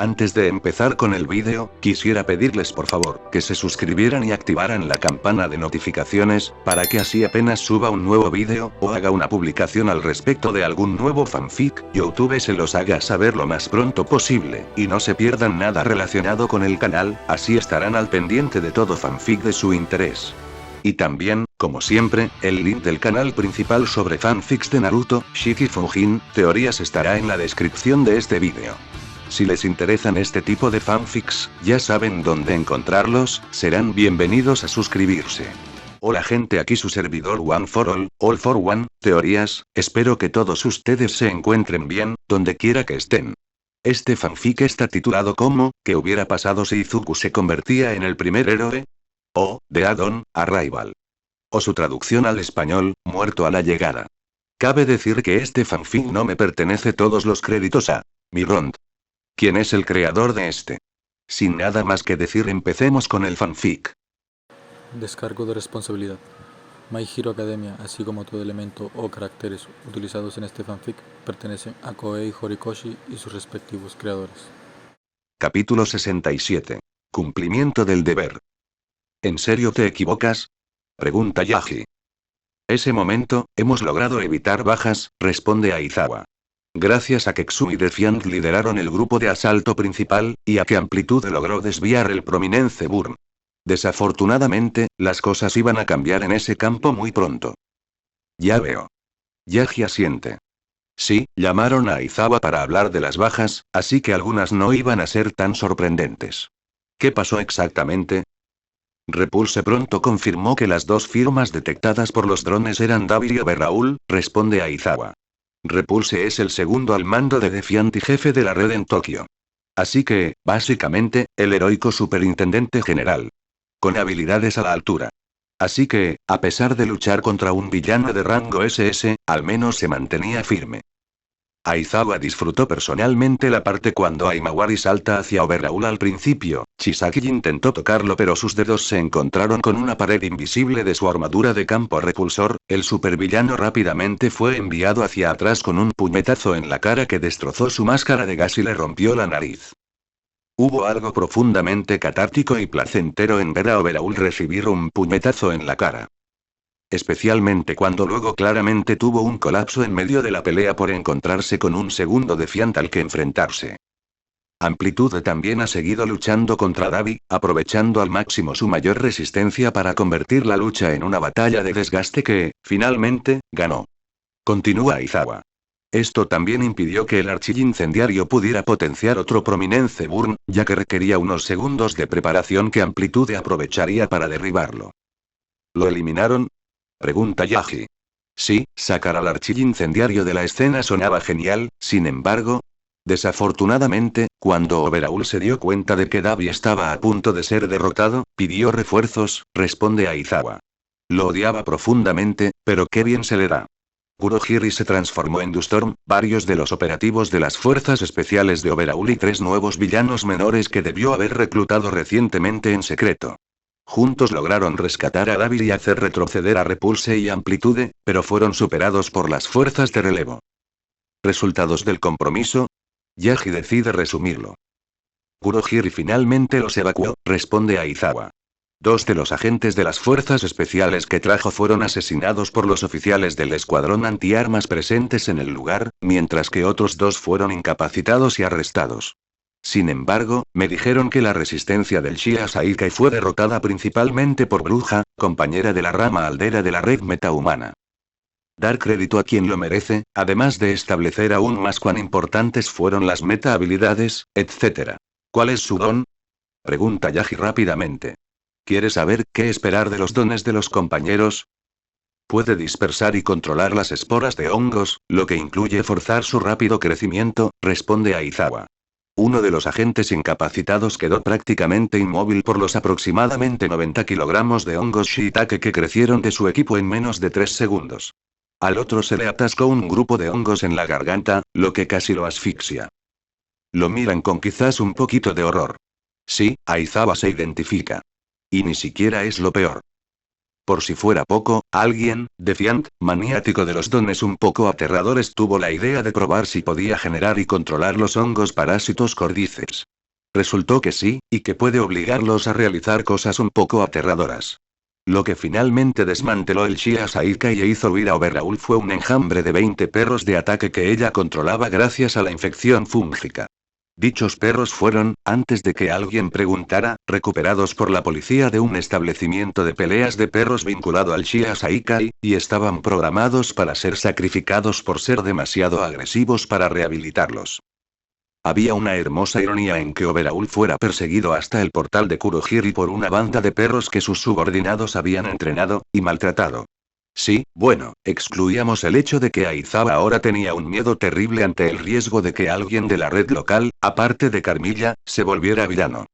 Antes de empezar con el vídeo, quisiera pedirles por favor, que se suscribieran y activaran la campana de notificaciones, para que así apenas suba un nuevo vídeo, o haga una publicación al respecto de algún nuevo fanfic, YouTube se los haga saber lo más pronto posible, y no se pierdan nada relacionado con el canal, así estarán al pendiente de todo fanfic de su interés. Y también, como siempre, el link del canal principal sobre fanfics de Naruto, Shiki Fujin, teorías estará en la descripción de este vídeo. Si les interesan este tipo de fanfics, ya saben dónde encontrarlos, serán bienvenidos a suscribirse. Hola gente, aquí su servidor One for All for One, teorías, espero que todos ustedes se encuentren bien, donde quiera que estén. Este fanfic está titulado como, ¿qué hubiera pasado si Izuku se convertía en el primer héroe? O, The Add-on Arrival. O su traducción al español, muerto a la llegada. Cabe decir que este fanfic no me pertenece todos los créditos a Mirond. ¿Quién es el creador de este? Sin nada más que decir, empecemos con el fanfic. Descargo de responsabilidad. My Hero Academia, así como todo elemento o caracteres utilizados en este fanfic, pertenecen a Koei Horikoshi y sus respectivos creadores. Capítulo 67. Cumplimiento del deber. ¿En serio te equivocas? Pregunta Yaji. Ese momento, hemos logrado evitar bajas, responde Aizawa. Gracias a que Xu y Defiant lideraron el grupo de asalto principal, y a que Amplitude logró desviar el prominente Burn. Desafortunadamente, las cosas iban a cambiar en ese campo muy pronto. Ya veo. Yaji asiente. Sí, llamaron a Aizawa para hablar de las bajas, así que algunas no iban a ser tan sorprendentes. ¿Qué pasó exactamente? Repulse pronto confirmó que las dos firmas detectadas por los drones eran David y Overraul, responde Aizawa. Repulse es el segundo al mando de Defiant y jefe de la red en Tokio. Así que, básicamente, el heroico superintendente general. Con habilidades a la altura. Así que, a pesar de luchar contra un villano de rango SS, al menos se mantenía firme. Aizawa disfrutó personalmente la parte cuando Aimawari salta hacia Overraul al principio. Chisaki intentó tocarlo pero sus dedos se encontraron con una pared invisible de su armadura de campo repulsor. El supervillano rápidamente fue enviado hacia atrás con un puñetazo en la cara que destrozó su máscara de gas y le rompió la nariz. Hubo algo profundamente catártico y placentero en ver a Overraul recibir un puñetazo en la cara. Especialmente cuando luego claramente tuvo un colapso en medio de la pelea por encontrarse con un segundo Defiant al que enfrentarse. Amplitude también ha seguido luchando contra Davi, aprovechando al máximo su mayor resistencia para convertir la lucha en una batalla de desgaste que, finalmente, ganó. Continúa Aizawa. Esto también impidió que el archillincendiario pudiera potenciar otro prominente burn, ya que requería unos segundos de preparación que Amplitude aprovecharía para derribarlo. ¿Lo eliminaron? Pregunta Yaji. Sí, sacar al archillincendiario de la escena sonaba genial, sin embargo. Desafortunadamente, cuando Overraul se dio cuenta de que Davi estaba a punto de ser derrotado, pidió refuerzos, responde Aizawa. Lo odiaba profundamente, pero qué bien se le da. Kurohiri se transformó en Dustorm, varios de los operativos de las fuerzas especiales de Overhaul y 3 nuevos villanos menores que debió haber reclutado recientemente en secreto. Juntos lograron rescatar a David y hacer retroceder a Repulse y Amplitude, pero fueron superados por las fuerzas de relevo. ¿Resultados del compromiso? Yaji decide resumirlo. Kurohiri finalmente los evacuó, responde Aizawa. 2 de los agentes de las fuerzas especiales que trajo fueron asesinados por los oficiales del escuadrón antiarmas presentes en el lugar, mientras que otros 2 fueron incapacitados y arrestados. Sin embargo, me dijeron que la resistencia del Shia Saikai fue derrotada principalmente por Bruja, compañera de la rama aldera de la red metahumana. Dar crédito a quien lo merece, además de establecer aún más cuán importantes fueron las meta habilidades, etc. ¿Cuál es su don? Pregunta Yaji rápidamente. ¿Quiere saber qué esperar de los dones de los compañeros? Puede dispersar y controlar las esporas de hongos, lo que incluye forzar su rápido crecimiento, responde Aizawa. Uno de los agentes incapacitados quedó prácticamente inmóvil por los aproximadamente 90 kilogramos de hongos shiitake que crecieron de su equipo en menos de 3 segundos. Al otro se le atascó un grupo de hongos en la garganta, lo que casi lo asfixia. Lo miran con quizás un poquito de horror. Sí, Aizawa se identifica. Y ni siquiera es lo peor. Por si fuera poco, alguien, Defiant, maniático de los dones un poco aterradores, tuvo la idea de probar si podía generar y controlar los hongos parásitos Cordyceps. Resultó que sí, y que puede obligarlos a realizar cosas un poco aterradoras. Lo que finalmente desmanteló el Shia Saikai e hizo huir a Overhaul fue un enjambre de 20 perros de ataque que ella controlaba gracias a la infección fúngica. Dichos perros fueron, antes de que alguien preguntara, recuperados por la policía de un establecimiento de peleas de perros vinculado al Shia Saikai, y estaban programados para ser sacrificados por ser demasiado agresivos para rehabilitarlos. Había una hermosa ironía en que Overhaul fuera perseguido hasta el portal de Kurohiri por una banda de perros que sus subordinados habían entrenado y maltratado. Sí, bueno, excluíamos el hecho de que Aizawa ahora tenía un miedo terrible ante el riesgo de que alguien de la red local, aparte de Carmilla, se volviera villano.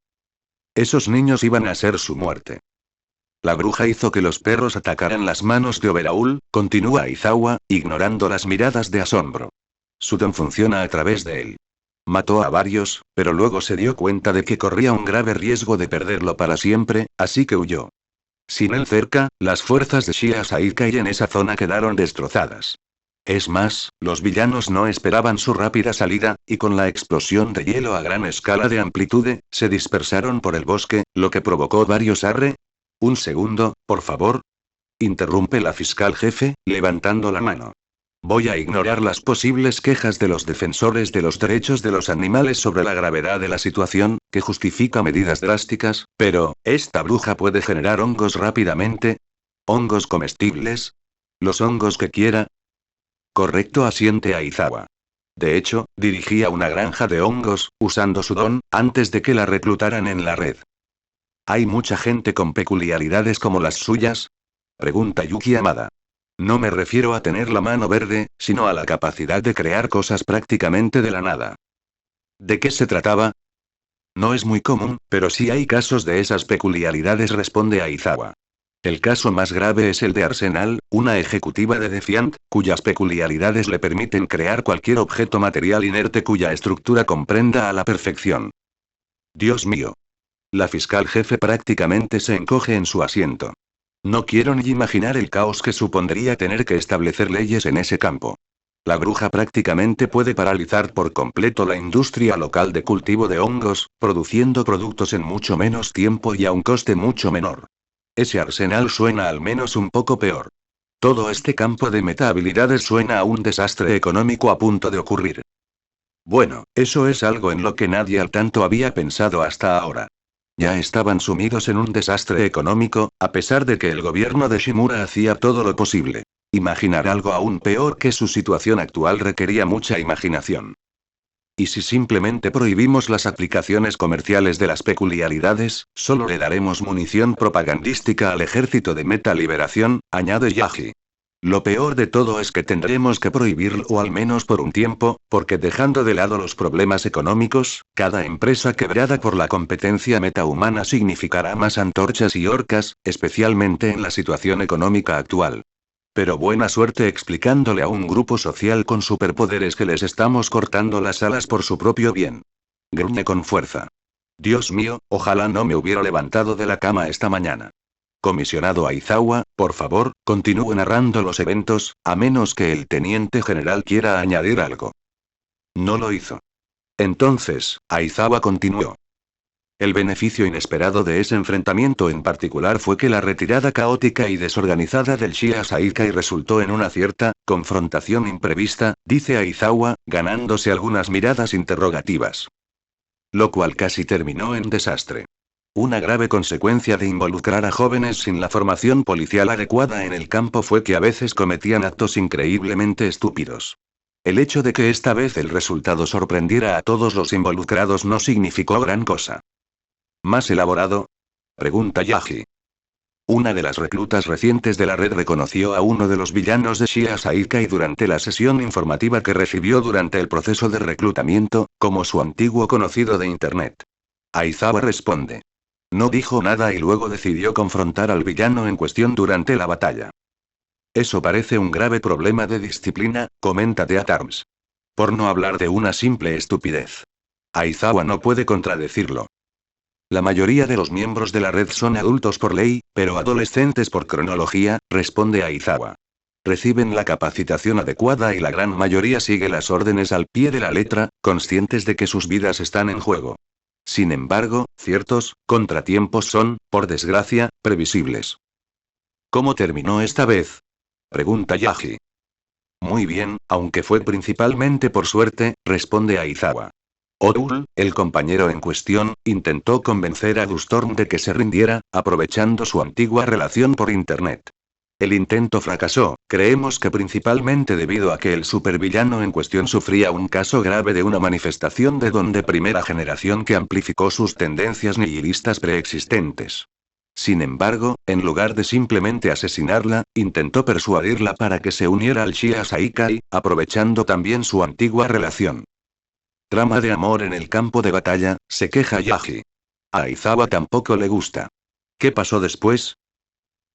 Esos niños iban a ser su muerte. La bruja hizo que los perros atacaran las manos de Overhaul, continúa Aizawa, ignorando las miradas de asombro. Su don funciona a través de él. Mató a varios, pero luego se dio cuenta de que corría un grave riesgo de perderlo para siempre, así que huyó. Sin él cerca, las fuerzas de Shia Saikai en esa zona quedaron destrozadas. Es más, los villanos no esperaban su rápida salida, y con la explosión de hielo a gran escala de amplitud, se dispersaron por el bosque, lo que provocó varios arre. Un segundo, por favor. Interrumpe la fiscal jefe, levantando la mano. Voy a ignorar las posibles quejas de los defensores de los derechos de los animales sobre la gravedad de la situación, que justifica medidas drásticas, pero, ¿esta bruja puede generar hongos rápidamente? ¿Hongos comestibles? ¿Los hongos que quiera? Correcto, asiente Aizawa. De hecho, dirigía una granja de hongos, usando su don, antes de que la reclutaran en la red. ¿Hay mucha gente con peculiaridades como las suyas? Pregunta Yuki Amada. No me refiero a tener la mano verde, sino a la capacidad de crear cosas prácticamente de la nada. ¿De qué se trataba? No es muy común, pero sí hay casos de esas peculiaridades, responde Aizawa. El caso más grave es el de Arsenal, una ejecutiva de Defiant, cuyas peculiaridades le permiten crear cualquier objeto material inerte cuya estructura comprenda a la perfección. Dios mío. La fiscal jefe prácticamente se encoge en su asiento. No quiero ni imaginar el caos que supondría tener que establecer leyes en ese campo. La bruja prácticamente puede paralizar por completo la industria local de cultivo de hongos, produciendo productos en mucho menos tiempo y a un coste mucho menor. Ese arsenal suena al menos un poco peor. Todo este campo de meta-habilidades suena a un desastre económico a punto de ocurrir. Bueno, eso es algo en lo que nadie al tanto había pensado hasta ahora. Ya estaban sumidos en un desastre económico, a pesar de que el gobierno de Shimura hacía todo lo posible. Imaginar algo aún peor que su situación actual requería mucha imaginación. ¿Y si simplemente prohibimos las aplicaciones comerciales de las peculiaridades, solo le daremos munición propagandística al ejército de Meta Liberación? Añade Yaji. Lo peor de todo es que tendremos que prohibirlo, o al menos por un tiempo, porque dejando de lado los problemas económicos, cada empresa quebrada por la competencia metahumana significará más antorchas y horcas, especialmente en la situación económica actual. Pero buena suerte explicándole a un grupo social con superpoderes que les estamos cortando las alas por su propio bien. Gruñe con fuerza. Dios mío, ojalá no me hubiera levantado de la cama esta mañana. Comisionado Aizawa, por favor, continúe narrando los eventos, a menos que el teniente general quiera añadir algo. No lo hizo. Entonces, Aizawa continuó. El beneficio inesperado de ese enfrentamiento en particular fue que la retirada caótica y desorganizada del Shia Saikai resultó en una cierta confrontación imprevista, dice Aizawa, ganándose algunas miradas interrogativas. Lo cual casi terminó en desastre. Una grave consecuencia de involucrar a jóvenes sin la formación policial adecuada en el campo fue que a veces cometían actos increíblemente estúpidos. El hecho de que esta vez el resultado sorprendiera a todos los involucrados no significó gran cosa. ¿Más elaborado? Pregunta Yaji. Una de las reclutas recientes de la red reconoció a uno de los villanos de Shia Saikai durante la sesión informativa que recibió durante el proceso de reclutamiento, como su antiguo conocido de Internet. Aizawa responde. No dijo nada y luego decidió confrontar al villano en cuestión durante la batalla. Eso parece un grave problema de disciplina, comenta Teatarms. Por no hablar de una simple estupidez. Aizawa no puede contradecirlo. La mayoría de los miembros de la red son adultos por ley, pero adolescentes por cronología, responde Aizawa. Reciben la capacitación adecuada y la gran mayoría sigue las órdenes al pie de la letra, conscientes de que sus vidas están en juego. Sin embargo, ciertos contratiempos son, por desgracia, previsibles. ¿Cómo terminó esta vez? Pregunta Yaji. Muy bien, aunque fue principalmente por suerte, responde Aizawa. Odul, el compañero en cuestión, intentó convencer a Dustorm de que se rindiera, aprovechando su antigua relación por internet. El intento fracasó, creemos que principalmente debido a que el supervillano en cuestión sufría un caso grave de una manifestación de don de primera generación que amplificó sus tendencias nihilistas preexistentes. Sin embargo, en lugar de simplemente asesinarla, intentó persuadirla para que se uniera al Shia Saikai, aprovechando también su antigua relación. Trama de amor en el campo de batalla, se queja Yaji. A Aizawa tampoco le gusta. ¿Qué pasó después?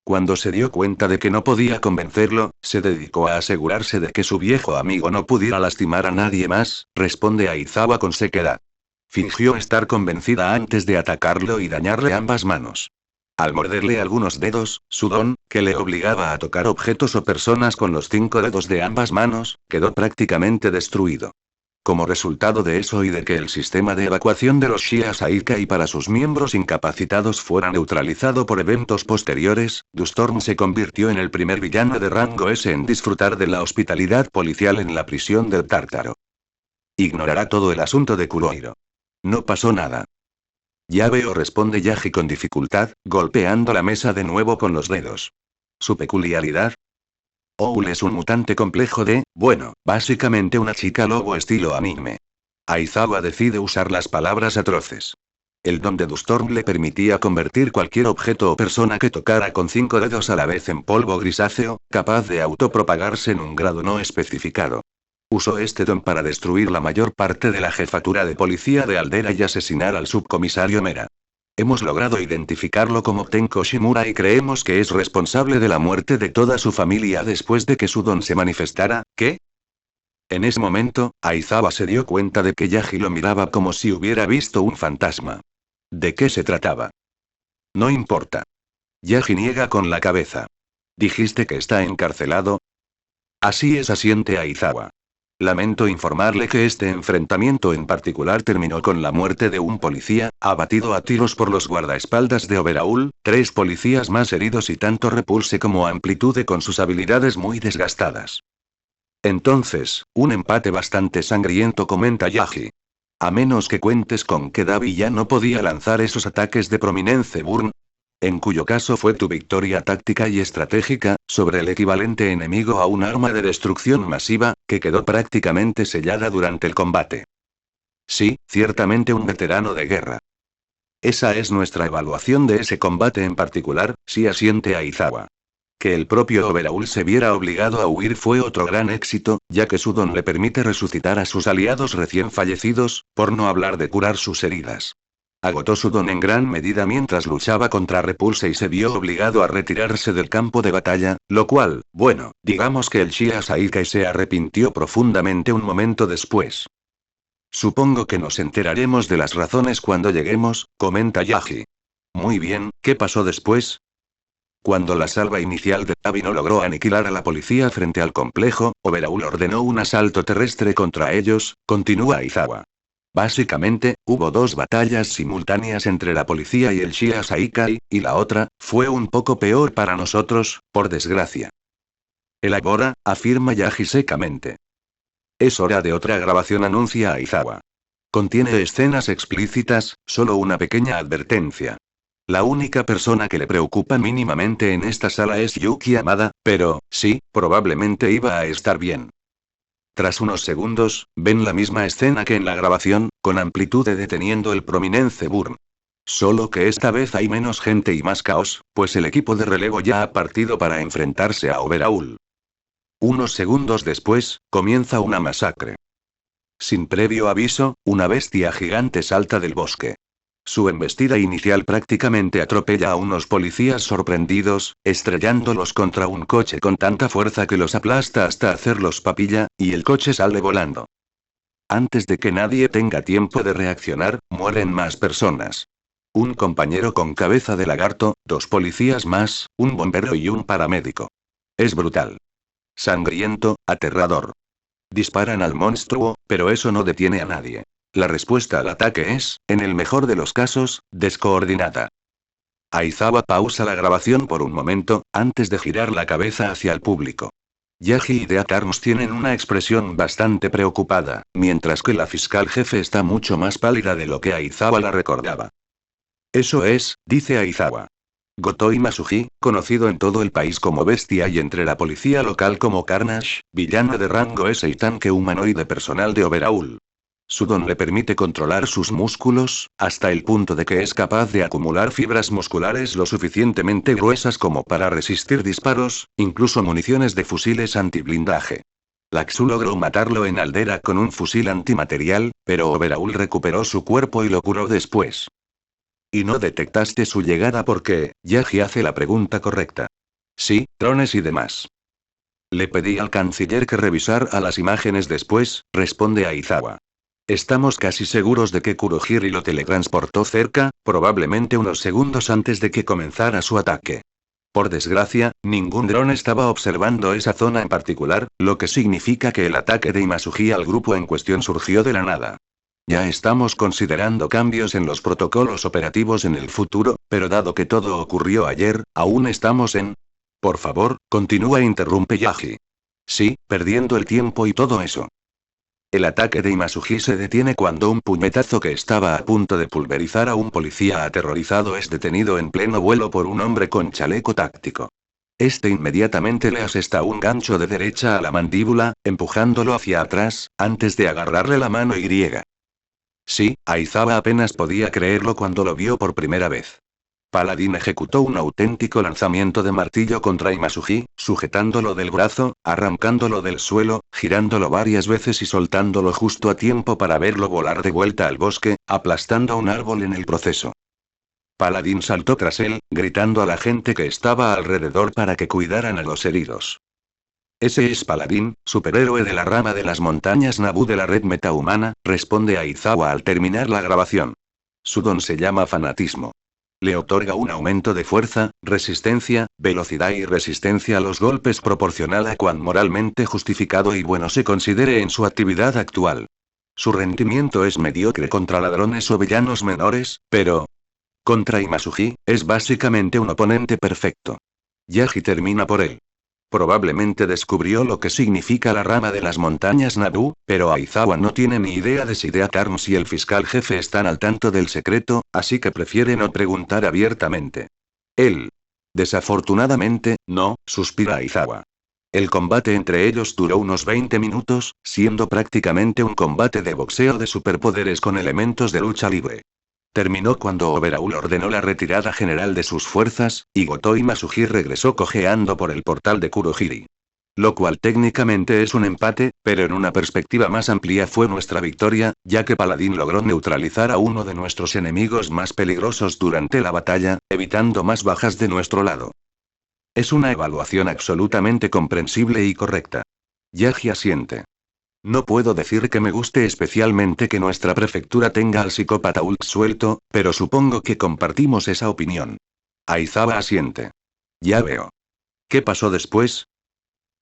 Cuando se dio cuenta de que no podía convencerlo, se dedicó a asegurarse de que su viejo amigo no pudiera lastimar a nadie más, responde Aizawa con sequedad. Fingió estar convencida antes de atacarlo y dañarle ambas manos. Al morderle algunos dedos, su don, que le obligaba a tocar objetos o personas con los 5 dedos de ambas manos, quedó prácticamente destruido. Como resultado de eso y de que el sistema de evacuación de los Shia Saikai para sus miembros incapacitados fuera neutralizado por eventos posteriores, Dustorm se convirtió en el primer villano de rango S en disfrutar de la hospitalidad policial en la prisión del Tártaro. Ignorará todo el asunto de Kurohiro. No pasó nada. Ya veo, responde Yaji con dificultad, golpeando la mesa de nuevo con los dedos. ¿Su peculiaridad? Owl es un mutante complejo de, bueno, básicamente una chica lobo estilo anime. Aizawa decide usar las palabras atroces. El don de Dustorm le permitía convertir cualquier objeto o persona que tocara con 5 dedos a la vez en polvo grisáceo, capaz de autopropagarse en un grado no especificado. Usó este don para destruir la mayor parte de la jefatura de policía de Aldera y asesinar al subcomisario Mera. Hemos logrado identificarlo como Tenko Shimura y creemos que es responsable de la muerte de toda su familia después de que su don se manifestara. ¿Qué? En ese momento, Aizawa se dio cuenta de que Yaji lo miraba como si hubiera visto un fantasma. ¿De qué se trataba? No importa. Yaji niega con la cabeza. ¿Dijiste que está encarcelado? Así es, asiente Aizawa. Lamento informarle que este enfrentamiento en particular terminó con la muerte de un policía, abatido a tiros por los guardaespaldas de Overaul, 3 policías más heridos y tanto Repulse como Amplitude con sus habilidades muy desgastadas. Entonces, un empate bastante sangriento, comenta Yaji. A menos que cuentes con que Davi ya no podía lanzar esos ataques de Prominence Burn. En cuyo caso fue tu victoria táctica y estratégica, sobre el equivalente enemigo a un arma de destrucción masiva, que quedó prácticamente sellada durante el combate. Sí, ciertamente un veterano de guerra. Esa es nuestra evaluación de ese combate en particular, sí, asiente Aizawa. Que el propio Overaul se viera obligado a huir fue otro gran éxito, ya que su don le permite resucitar a sus aliados recién fallecidos, por no hablar de curar sus heridas. Agotó su don en gran medida mientras luchaba contra Repulse y se vio obligado a retirarse del campo de batalla, lo cual, bueno, digamos que el Shia Saikai se arrepintió profundamente un momento después. Supongo que nos enteraremos de las razones cuando lleguemos, comenta Yaji. Muy bien, ¿qué pasó después? Cuando la salva inicial de Davi no logró aniquilar a la policía frente al complejo, Overaul ordenó un asalto terrestre contra ellos, continúa Aizawa. Básicamente, hubo 2 batallas simultáneas entre la policía y el Shia Saikai, y la otra, fue un poco peor para nosotros, por desgracia. Elabora, afirma Yaji secamente. Es hora de otra grabación, anuncia Aizawa. Contiene escenas explícitas, solo una pequeña advertencia. La única persona que le preocupa mínimamente en esta sala es Yuki Amada, pero, sí, probablemente iba a estar bien. Tras unos segundos, ven la misma escena que en la grabación, con Amplitude deteniendo el Prominence Burn. Solo que esta vez hay menos gente y más caos, pues el equipo de relevo ya ha partido para enfrentarse a Overaul. Unos segundos después, comienza una masacre. Sin previo aviso, una bestia gigante salta del bosque. Su embestida inicial prácticamente atropella a unos policías sorprendidos, estrellándolos contra un coche con tanta fuerza que los aplasta hasta hacerlos papilla, y el coche sale volando. Antes de que nadie tenga tiempo de reaccionar, mueren más personas. Un compañero con cabeza de lagarto, 2 policías más, un bombero y un paramédico. Es brutal. Sangriento, aterrador. Disparan al monstruo, pero eso no detiene a nadie. La respuesta al ataque es, en el mejor de los casos, descoordinada. Aizawa pausa la grabación por un momento, antes de girar la cabeza hacia el público. Yagi y Dea Carms tienen una expresión bastante preocupada, mientras que la fiscal jefe está mucho más pálida de lo que Aizawa la recordaba. Eso es, dice Aizawa. Gotoi Masuji, conocido en todo el país como Bestia y entre la policía local como Carnage, villano de rango S y tanque humanoide personal de Overhaul. Su don le permite controlar sus músculos, hasta el punto de que es capaz de acumular fibras musculares lo suficientemente gruesas como para resistir disparos, incluso municiones de fusiles antiblindaje. Laxu logró matarlo en Aldera con un fusil antimaterial, pero Overhaul recuperó su cuerpo y lo curó después. ¿Y no detectaste su llegada porque, Yagi hace la pregunta correcta? Sí, drones y demás. Le pedí al canciller que revisara las imágenes después, responde Aizawa. Estamos casi seguros de que Kurohiri lo teletransportó cerca, probablemente unos segundos antes de que comenzara su ataque. Por desgracia, ningún dron estaba observando esa zona en particular, lo que significa que el ataque de Imasuji al grupo en cuestión surgió de la nada. Ya estamos considerando cambios en los protocolos operativos en el futuro, pero dado que todo ocurrió ayer, aún estamos en... Por favor, continúa, interrumpe Yagi. Sí, perdiendo el tiempo y todo eso. El ataque de Imasuji se detiene cuando un puñetazo que estaba a punto de pulverizar a un policía aterrorizado es detenido en pleno vuelo por un hombre con chaleco táctico. Este inmediatamente le asesta un gancho de derecha a la mandíbula, empujándolo hacia atrás, antes de agarrarle la mano y. Sí, Aizawa apenas podía creerlo cuando lo vio por primera vez. Paladín ejecutó un auténtico lanzamiento de martillo contra Imasuji, sujetándolo del brazo, arrancándolo del suelo, girándolo varias veces y soltándolo justo a tiempo para verlo volar de vuelta al bosque, aplastando un árbol en el proceso. Paladín saltó tras él, gritando a la gente que estaba alrededor para que cuidaran a los heridos. Ese es Paladín, superhéroe de la rama de las montañas Naboo de la red metahumana, responde Aizawa al terminar la grabación. Su don se llama fanatismo. Le otorga un aumento de fuerza, resistencia, velocidad y resistencia a los golpes proporcional a cuán moralmente justificado y bueno se considere en su actividad actual. Su rendimiento es mediocre contra ladrones o villanos menores, pero... contra Imasuji, es básicamente un oponente perfecto. Yagi termina por él. Probablemente descubrió lo que significa la rama de las montañas Naboo, pero Aizawa no tiene ni idea de si Dea Carms y el fiscal jefe están al tanto del secreto, así que prefiere no preguntar abiertamente. Él. Desafortunadamente, no, suspira Aizawa. El combate entre ellos duró unos 20 minutos, siendo prácticamente un combate de boxeo de superpoderes con elementos de lucha libre. Terminó cuando Overhaul ordenó la retirada general de sus fuerzas, y Gotoi Masuji regresó cojeando por el portal de Kurohiri. Lo cual técnicamente es un empate, pero en una perspectiva más amplia fue nuestra victoria, ya que Paladín logró neutralizar a uno de nuestros enemigos más peligrosos durante la batalla, evitando más bajas de nuestro lado. Es una evaluación absolutamente comprensible y correcta. Yagi asiente. No puedo decir que me guste especialmente que nuestra prefectura tenga al psicópata Hulk suelto, pero supongo que compartimos esa opinión. Aizawa asiente. Ya veo. ¿Qué pasó después?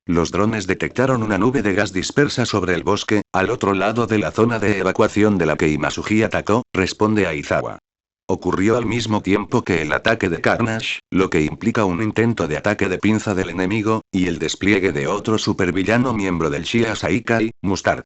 Los drones detectaron una nube de gas dispersa sobre el bosque, al otro lado de la zona de evacuación de la que Imasuji atacó, responde Aizawa. Ocurrió al mismo tiempo que el ataque de Carnage, lo que implica un intento de ataque de pinza del enemigo, y el despliegue de otro supervillano miembro del Shia Saikai, Mustard.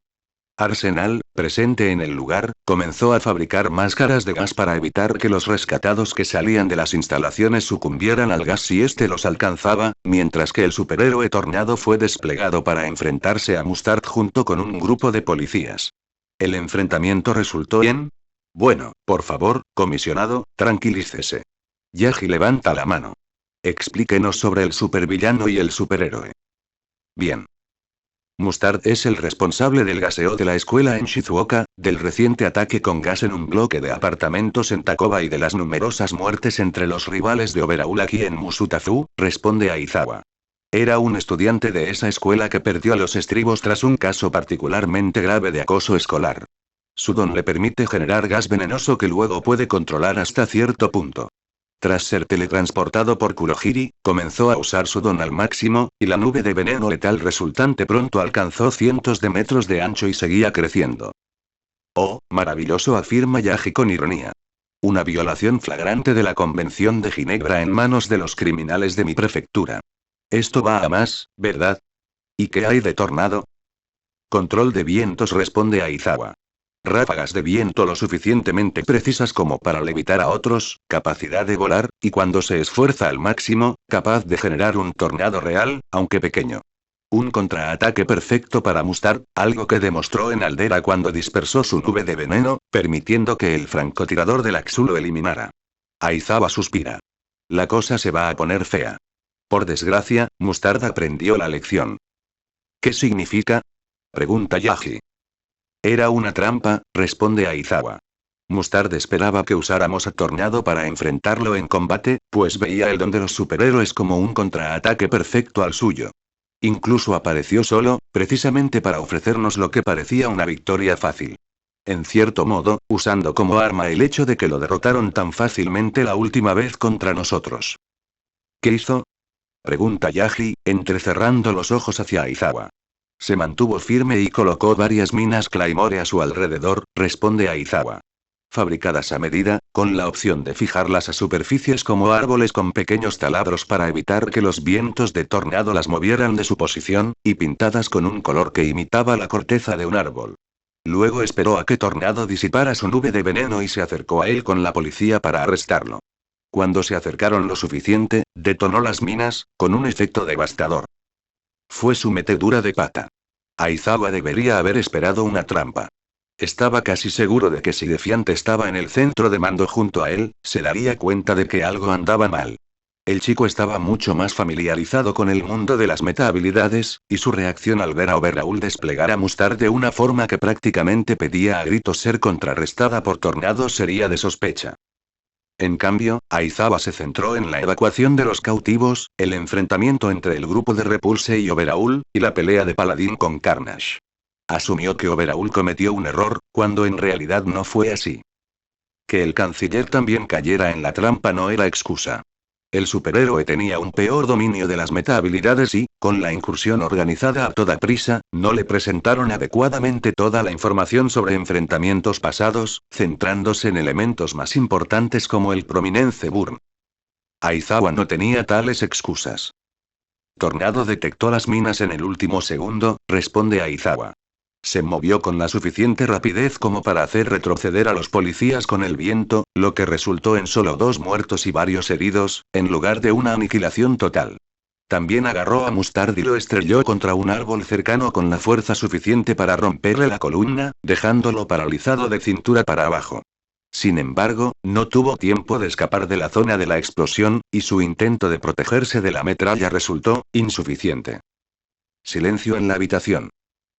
Arsenal, presente en el lugar, comenzó a fabricar máscaras de gas para evitar que los rescatados que salían de las instalaciones sucumbieran al gas si este los alcanzaba, mientras que el superhéroe Tornado fue desplegado para enfrentarse a Mustard junto con un grupo de policías. El enfrentamiento resultó en... Bueno, por favor, comisionado, tranquilícese. Yagi levanta la mano. Explíquenos sobre el supervillano y el superhéroe. Bien. Mustard es el responsable del gaseo de la escuela en Shizuoka, del reciente ataque con gas en un bloque de apartamentos en Takoba y de las numerosas muertes entre los rivales de Overhaul aquí en Musutazu, responde Aizawa. Era un estudiante de esa escuela que perdió los estribos tras un caso particularmente grave de acoso escolar. Su don le permite generar gas venenoso que luego puede controlar hasta cierto punto. Tras ser teletransportado por Kurohiri, comenzó a usar su don al máximo, y la nube de veneno letal resultante pronto alcanzó cientos de metros de ancho y seguía creciendo. Oh, maravilloso, afirma Yaji con ironía. Una violación flagrante de la Convención de Ginebra en manos de los criminales de mi prefectura. Esto va a más, ¿verdad? ¿Y qué hay de Tornado? Control de vientos, responde Aizawa. Ráfagas de viento lo suficientemente precisas como para levitar a otros, capacidad de volar, y cuando se esfuerza al máximo, capaz de generar un tornado real, aunque pequeño. Un contraataque perfecto para Mustard, algo que demostró en Aldera cuando dispersó su nube de veneno, permitiendo que el francotirador del Axu lo eliminara. Aizawa suspira. La cosa se va a poner fea. Por desgracia, Mustard aprendió la lección. ¿Qué significa? Pregunta Yaji. Era una trampa, responde Aizawa. Mustard esperaba que usáramos a Tornado para enfrentarlo en combate, pues veía el don de los superhéroes como un contraataque perfecto al suyo. Incluso apareció solo, precisamente para ofrecernos lo que parecía una victoria fácil. En cierto modo, usando como arma el hecho de que lo derrotaron tan fácilmente la última vez contra nosotros. ¿Qué hizo? Pregunta Yaji, entrecerrando los ojos hacia Aizawa. Se mantuvo firme y colocó varias minas Claymore a su alrededor, responde Aizawa. Fabricadas a medida, con la opción de fijarlas a superficies como árboles con pequeños taladros para evitar que los vientos de tornado las movieran de su posición, y pintadas con un color que imitaba la corteza de un árbol. Luego esperó a que Tornado disipara su nube de veneno y se acercó a él con la policía para arrestarlo. Cuando se acercaron lo suficiente, detonó las minas, con un efecto devastador. Fue su metedura de pata. Aizawa debería haber esperado una trampa. Estaba casi seguro de que si Defiant estaba en el centro de mando junto a él, se daría cuenta de que algo andaba mal. El chico estaba mucho más familiarizado con el mundo de las meta-habilidades, y su reacción al ver a Overhaul desplegar a Mustard de una forma que prácticamente pedía a gritos ser contrarrestada por Tornado sería de sospecha. En cambio, Aizawa se centró en la evacuación de los cautivos, el enfrentamiento entre el grupo de Repulse y Overhaul, y la pelea de Paladín con Carnage. Asumió que Overhaul cometió un error, cuando en realidad no fue así. Que el canciller también cayera en la trampa no era excusa. El superhéroe tenía un peor dominio de las meta-habilidades y, con la incursión organizada a toda prisa, no le presentaron adecuadamente toda la información sobre enfrentamientos pasados, centrándose en elementos más importantes como el prominence burn. Aizawa no tenía tales excusas. Tornado detectó las minas en el último segundo, responde Aizawa. Se movió con la suficiente rapidez como para hacer retroceder a los policías con el viento, lo que resultó en solo 2 muertos y varios heridos, en lugar de una aniquilación total. También agarró a Mustard y lo estrelló contra un árbol cercano con la fuerza suficiente para romperle la columna, dejándolo paralizado de cintura para abajo. Sin embargo, no tuvo tiempo de escapar de la zona de la explosión, y su intento de protegerse de la metralla resultó insuficiente. Silencio en la habitación.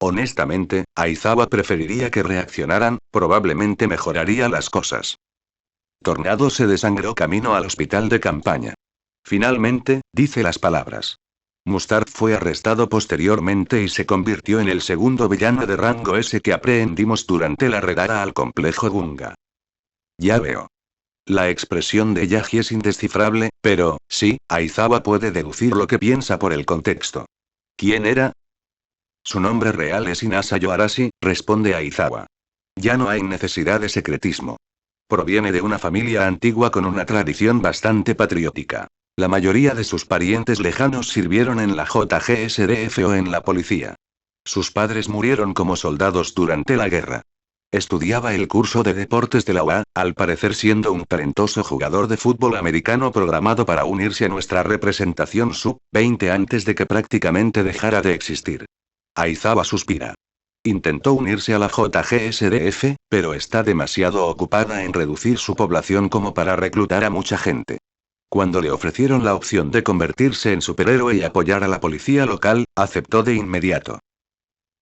Honestamente, Aizawa preferiría que reaccionaran, probablemente mejoraría las cosas. Tornado se desangró camino al hospital de campaña. Finalmente, dice las palabras. Mustard fue arrestado posteriormente y se convirtió en el segundo villano de rango S que aprehendimos durante la redada al complejo Gunga. Ya veo. La expresión de Yaji es indescifrable, pero, sí, Aizawa puede deducir lo que piensa por el contexto. ¿Quién era? Su nombre real es Inasa Yoarashi, responde Aizawa. Ya no hay necesidad de secretismo. Proviene de una familia antigua con una tradición bastante patriótica. La mayoría de sus parientes lejanos sirvieron en la JGSDF o en la policía. Sus padres murieron como soldados durante la guerra. Estudiaba el curso de deportes de la UA, al parecer siendo un talentoso jugador de fútbol americano programado para unirse a nuestra representación sub-20 antes de que prácticamente dejara de existir. Aizawa suspira. Intentó unirse a la JGSDF, pero está demasiado ocupada en reducir su población como para reclutar a mucha gente. Cuando le ofrecieron la opción de convertirse en superhéroe y apoyar a la policía local, aceptó de inmediato.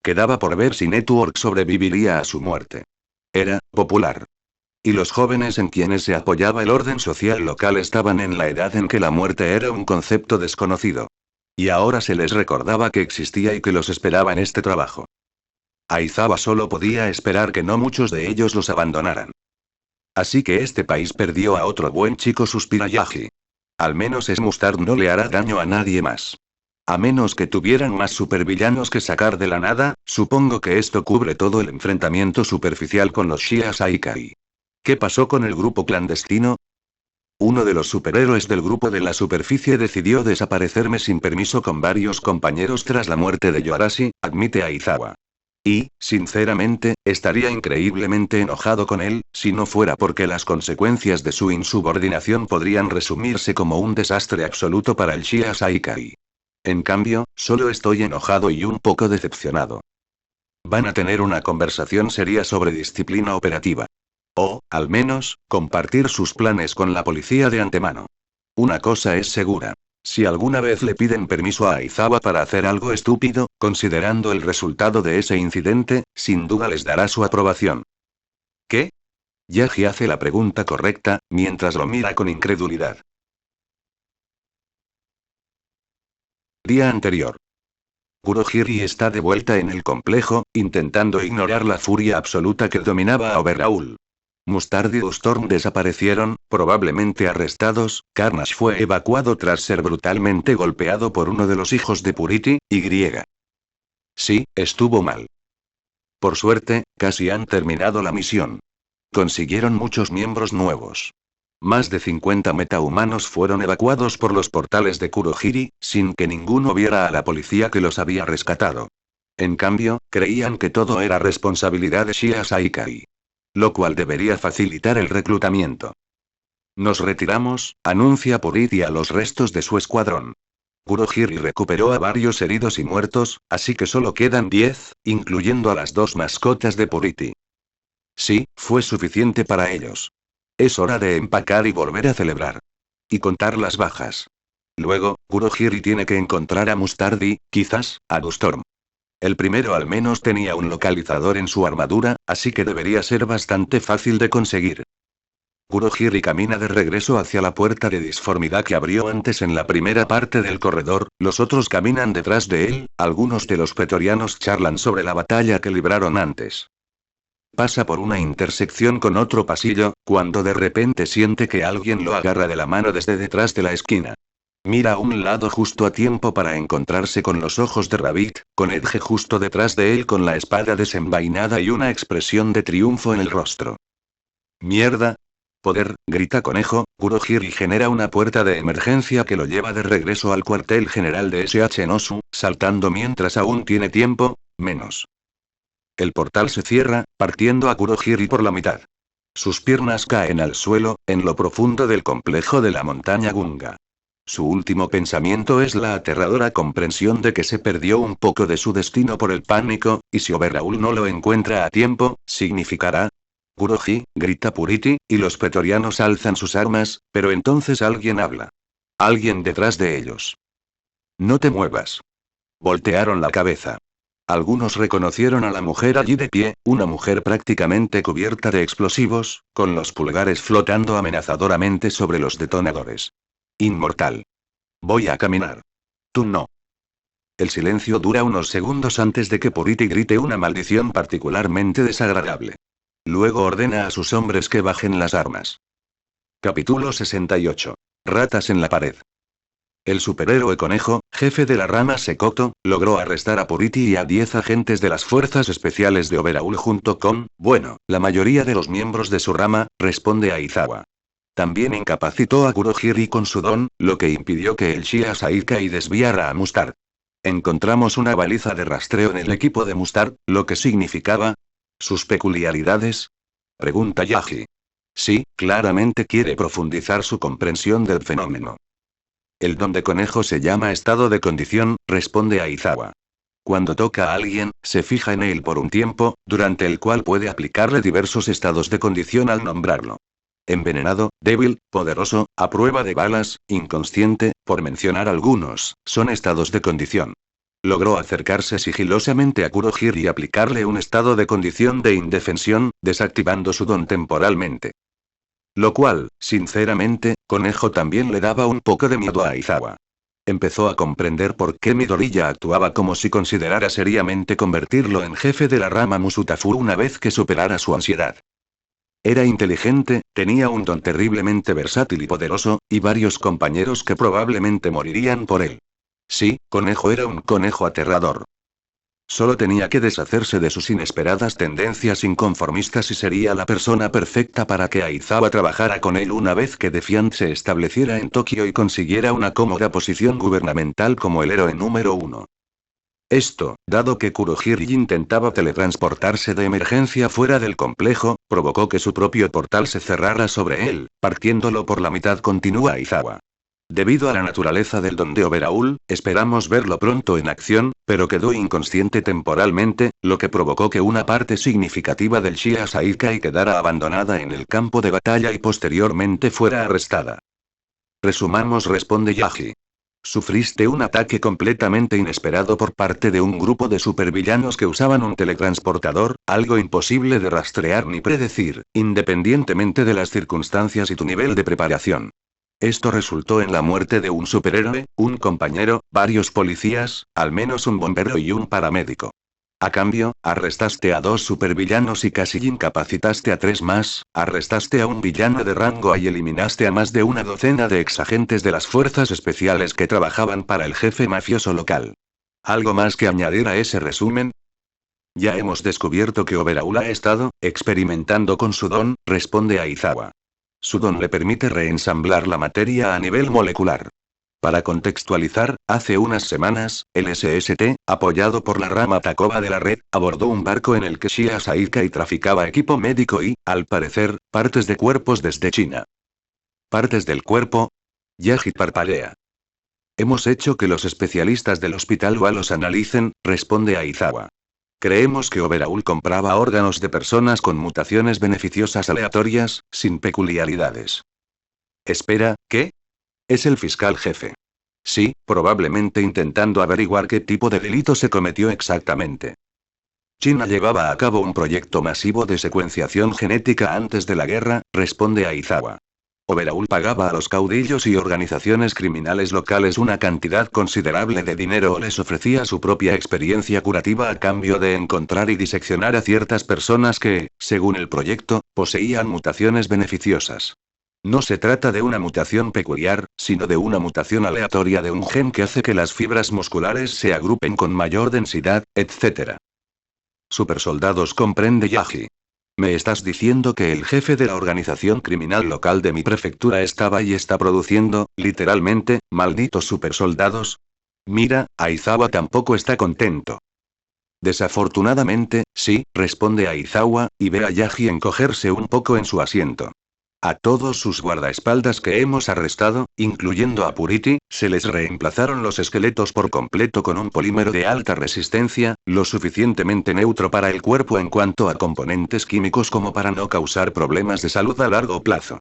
Quedaba por ver si Network sobreviviría a su muerte. Era popular. Y los jóvenes en quienes se apoyaba el orden social local estaban en la edad en que la muerte era un concepto desconocido. Y ahora se les recordaba que existía y que los esperaba en este trabajo. Aizawa solo podía esperar que no muchos de ellos los abandonaran. Así que este país perdió a otro buen chico, suspira Yaji. Al menos Mustard no le hará daño a nadie más. A menos que tuvieran más supervillanos que sacar de la nada, supongo que esto cubre todo el enfrentamiento superficial con los Shia Saikai. ¿Qué pasó con el grupo clandestino? Uno de los superhéroes del grupo de la superficie decidió desaparecerme sin permiso con varios compañeros tras la muerte de Yoarashi, admite Aizawa. Y, sinceramente, estaría increíblemente enojado con él, si no fuera porque las consecuencias de su insubordinación podrían resumirse como un desastre absoluto para el Shia Saikai. En cambio, solo estoy enojado y un poco decepcionado. Van a tener una conversación seria sobre disciplina operativa. O, al menos, compartir sus planes con la policía de antemano. Una cosa es segura. Si alguna vez le piden permiso a Aizawa para hacer algo estúpido, considerando el resultado de ese incidente, sin duda les dará su aprobación. ¿Qué? Yaji hace la pregunta correcta, mientras lo mira con incredulidad. Día anterior. Kurohiri está de vuelta en el complejo, intentando ignorar la furia absoluta que dominaba a Overhaul. Mustard y Storm desaparecieron, probablemente arrestados. Carnage fue evacuado tras ser brutalmente golpeado por uno de los hijos de Purity, Y. Sí, estuvo mal. Por suerte, casi han terminado la misión. Consiguieron muchos miembros nuevos. Más de 50 metahumanos fueron evacuados por los portales de Kurohiri, sin que ninguno viera a la policía que los había rescatado. En cambio, creían que todo era responsabilidad de Shia Saikai. Lo cual debería facilitar el reclutamiento. Nos retiramos, anuncia Purity a los restos de su escuadrón. Kurohiri recuperó a varios heridos y muertos, así que solo quedan 10, incluyendo a las 2 mascotas de Purity. Sí, fue suficiente para ellos. Es hora de empacar y volver a celebrar. Y contar las bajas. Luego, Kurohiri tiene que encontrar a Mustard y, quizás, a Storm. El primero al menos tenía un localizador en su armadura, así que debería ser bastante fácil de conseguir. Kurohiri camina de regreso hacia la puerta de disformidad que abrió antes en la primera parte del corredor, los otros caminan detrás de él, algunos de los pretorianos charlan sobre la batalla que libraron antes. Pasa por una intersección con otro pasillo, cuando de repente siente que alguien lo agarra de la mano desde detrás de la esquina. Mira a un lado justo a tiempo para encontrarse con los ojos de Rabbit, con Edge justo detrás de él con la espada desenvainada y una expresión de triunfo en el rostro. ¡Mierda! Poder, grita Conejo. Kurohiri genera una puerta de emergencia que lo lleva de regreso al cuartel general de SH Nosu, saltando mientras aún tiene tiempo, menos. El portal se cierra, partiendo a Kurohiri por la mitad. Sus piernas caen al suelo, en lo profundo del complejo de la montaña Gunga. Su último pensamiento es la aterradora comprensión de que se perdió un poco de su destino por el pánico, y si Overhaul no lo encuentra a tiempo, significará... Kurohiri, grita Purity, y los pretorianos alzan sus armas, pero entonces alguien habla. Alguien detrás de ellos. No te muevas. Voltearon la cabeza. Algunos reconocieron a la mujer allí de pie, una mujer prácticamente cubierta de explosivos, con los pulgares flotando amenazadoramente sobre los detonadores. Inmortal. Voy a caminar. Tú no. El silencio dura unos segundos antes de que Purity grite una maldición particularmente desagradable. Luego ordena a sus hombres que bajen las armas. Capítulo 68. Ratas en la pared. El superhéroe Conejo, jefe de la rama Sekoto, logró arrestar a Purity y a 10 agentes de las fuerzas especiales de Overhaul junto con, bueno, la mayoría de los miembros de su rama, responde Aizawa. También incapacitó a Kurohiri con su don, lo que impidió que el Shia Saikai desviara a Mustard. Encontramos una baliza de rastreo en el equipo de Mustard, lo que significaba... ¿Sus peculiaridades? Pregunta Yaji. Sí, claramente quiere profundizar su comprensión del fenómeno. El don de Conejo se llama estado de condición, responde Aizawa. Cuando toca a alguien, se fija en él por un tiempo, durante el cual puede aplicarle diversos estados de condición al nombrarlo. Envenenado, débil, poderoso, a prueba de balas, inconsciente, por mencionar algunos, son estados de condición. Logró acercarse sigilosamente a Kurohiri y aplicarle un estado de condición de indefensión, desactivando su don temporalmente. Lo cual, sinceramente, Conejo también le daba un poco de miedo a Aizawa. Empezó a comprender por qué Midoriya actuaba como si considerara seriamente convertirlo en jefe de la rama Musutafu una vez que superara su ansiedad. Era inteligente, tenía un don terriblemente versátil y poderoso, y varios compañeros que probablemente morirían por él. Sí, Conejo era un conejo aterrador. Solo tenía que deshacerse de sus inesperadas tendencias inconformistas y sería la persona perfecta para que Aizawa trabajara con él una vez que Defiant se estableciera en Tokio y consiguiera una cómoda posición gubernamental como el héroe número 1. Esto, dado que Kurohiri intentaba teletransportarse de emergencia fuera del complejo, provocó que su propio portal se cerrara sobre él, partiéndolo por la mitad, continúa Aizawa. Debido a la naturaleza del don de Overhaul, esperamos verlo pronto en acción, pero quedó inconsciente temporalmente, lo que provocó que una parte significativa del Shia Saikai quedara abandonada en el campo de batalla y posteriormente fuera arrestada. Resumamos, responde Yaji. Sufriste un ataque completamente inesperado por parte de un grupo de supervillanos que usaban un teletransportador, algo imposible de rastrear ni predecir, independientemente de las circunstancias y tu nivel de preparación. Esto resultó en la muerte de un superhéroe, un compañero, varios policías, al menos un bombero y un paramédico. A cambio, arrestaste a 2 supervillanos y casi incapacitaste a 3 más, arrestaste a un villano de rango A y eliminaste a más de una docena de exagentes de las fuerzas especiales que trabajaban para el jefe mafioso local. ¿Algo más que añadir a ese resumen? Ya hemos descubierto que Overhaul ha estado experimentando con su don, responde Aizawa. Su don le permite reensamblar la materia a nivel molecular. Para contextualizar, hace unas semanas, el SST, apoyado por la rama Takoba de la red, abordó un barco en el que Shia Saikai traficaba equipo médico y, al parecer, partes de cuerpos desde China. ¿Partes del cuerpo? Yaji parpadea. Hemos hecho que los especialistas del hospital UA los analicen, responde Aizawa. Creemos que Overhaul compraba órganos de personas con mutaciones beneficiosas aleatorias, sin peculiaridades. Espera, ¿qué? Es el fiscal jefe. Sí, probablemente intentando averiguar qué tipo de delito se cometió exactamente. China llevaba a cabo un proyecto masivo de secuenciación genética antes de la guerra, responde Aizawa. Overhaul pagaba a los caudillos y organizaciones criminales locales una cantidad considerable de dinero o les ofrecía su propia experiencia curativa a cambio de encontrar y diseccionar a ciertas personas que, según el proyecto, poseían mutaciones beneficiosas. No se trata de una mutación peculiar, sino de una mutación aleatoria de un gen que hace que las fibras musculares se agrupen con mayor densidad, etc. Supersoldados, comprende Yaji. ¿Me estás diciendo que el jefe de la organización criminal local de mi prefectura estaba y está produciendo, literalmente, malditos supersoldados? Mira, Aizawa tampoco está contento. Desafortunadamente, sí, responde Aizawa, y ve a Yaji encogerse un poco en su asiento. A todos sus guardaespaldas que hemos arrestado, incluyendo a Purity, se les reemplazaron los esqueletos por completo con un polímero de alta resistencia, lo suficientemente neutro para el cuerpo en cuanto a componentes químicos como para no causar problemas de salud a largo plazo.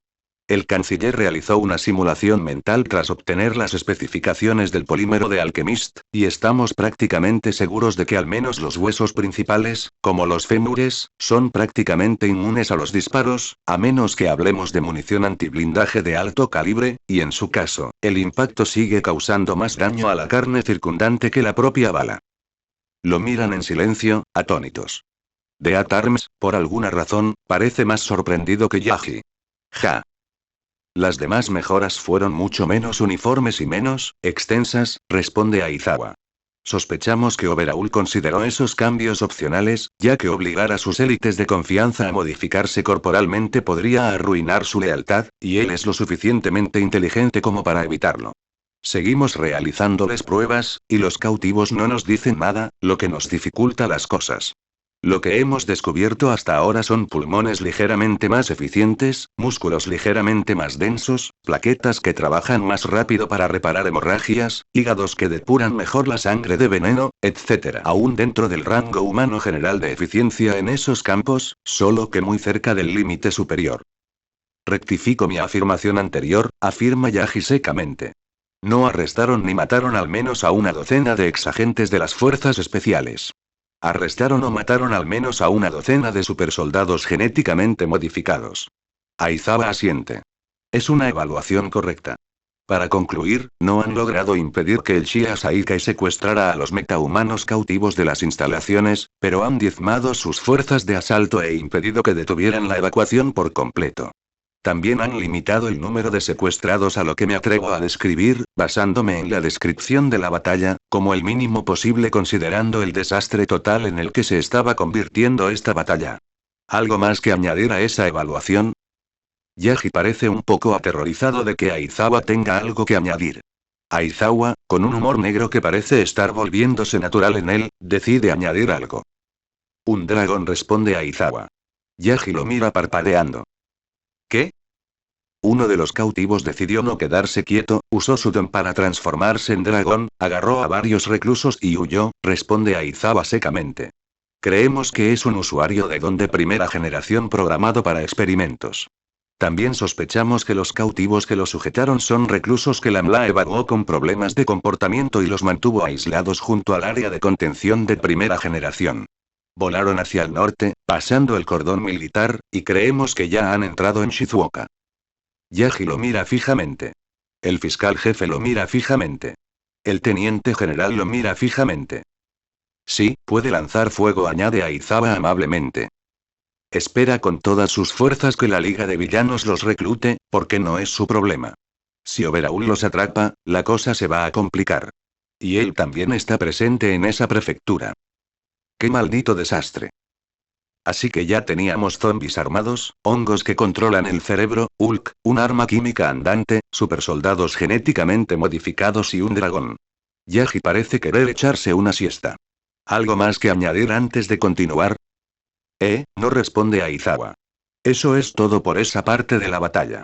El canciller realizó una simulación mental tras obtener las especificaciones del polímero de Alchemist, y estamos prácticamente seguros de que al menos los huesos principales, como los fémures, son prácticamente inmunes a los disparos, a menos que hablemos de munición antiblindaje de alto calibre, y en su caso, el impacto sigue causando más daño a la carne circundante que la propia bala. Lo miran en silencio, atónitos. Death Arms, por alguna razón, parece más sorprendido que Yaji. Ja. Las demás mejoras fueron mucho menos uniformes y menos extensas, responde Aizawa. Sospechamos que Overhaul consideró esos cambios opcionales, ya que obligar a sus élites de confianza a modificarse corporalmente podría arruinar su lealtad, y él es lo suficientemente inteligente como para evitarlo. Seguimos realizándoles pruebas, y los cautivos no nos dicen nada, lo que nos dificulta las cosas. Lo que hemos descubierto hasta ahora son pulmones ligeramente más eficientes, músculos ligeramente más densos, plaquetas que trabajan más rápido para reparar hemorragias, hígados que depuran mejor la sangre de veneno, etc. Aún dentro del rango humano general de eficiencia en esos campos, solo que muy cerca del límite superior. Rectifico mi afirmación anterior, afirma Yaji secamente. No arrestaron ni mataron al menos a una docena de exagentes de las fuerzas especiales. Arrestaron o mataron al menos a una docena de supersoldados genéticamente modificados. Aizawa asiente. Es una evaluación correcta. Para concluir, no han logrado impedir que el Shia Saikai secuestrara a los metahumanos cautivos de las instalaciones, pero han diezmado sus fuerzas de asalto e impedido que detuvieran la evacuación por completo. También han limitado el número de secuestrados a lo que me atrevo a describir, basándome en la descripción de la batalla, como el mínimo posible considerando el desastre total en el que se estaba convirtiendo esta batalla. ¿Algo más que añadir a esa evaluación? Yaji parece un poco aterrorizado de que Aizawa tenga algo que añadir. Aizawa, con un humor negro que parece estar volviéndose natural en él, decide añadir algo. Un dragón, responde Aizawa. Yaji lo mira parpadeando. ¿Qué? Uno de los cautivos decidió no quedarse quieto, usó su don para transformarse en dragón, agarró a varios reclusos y huyó, responde Aizawa secamente. Creemos que es un usuario de don de primera generación programado para experimentos. También sospechamos que los cautivos que lo sujetaron son reclusos que la MLA evacuó con problemas de comportamiento y los mantuvo aislados junto al área de contención de primera generación. Volaron hacia el norte, pasando el cordón militar, y creemos que ya han entrado en Shizuoka. Yaji lo mira fijamente. El fiscal jefe lo mira fijamente. El teniente general lo mira fijamente. Sí, puede lanzar fuego, añade Aizawa amablemente. Espera con todas sus fuerzas que la Liga de Villanos los reclute, porque no es su problema. Si Oberaul los atrapa, la cosa se va a complicar. Y él también está presente en esa prefectura. ¡Qué maldito desastre! Así que ya teníamos zombies armados, hongos que controlan el cerebro, Hulk, un arma química andante, supersoldados genéticamente modificados y un dragón. Yaji parece querer echarse una siesta. ¿Algo más que añadir antes de continuar? No, responde Aizawa. Eso es todo por esa parte de la batalla.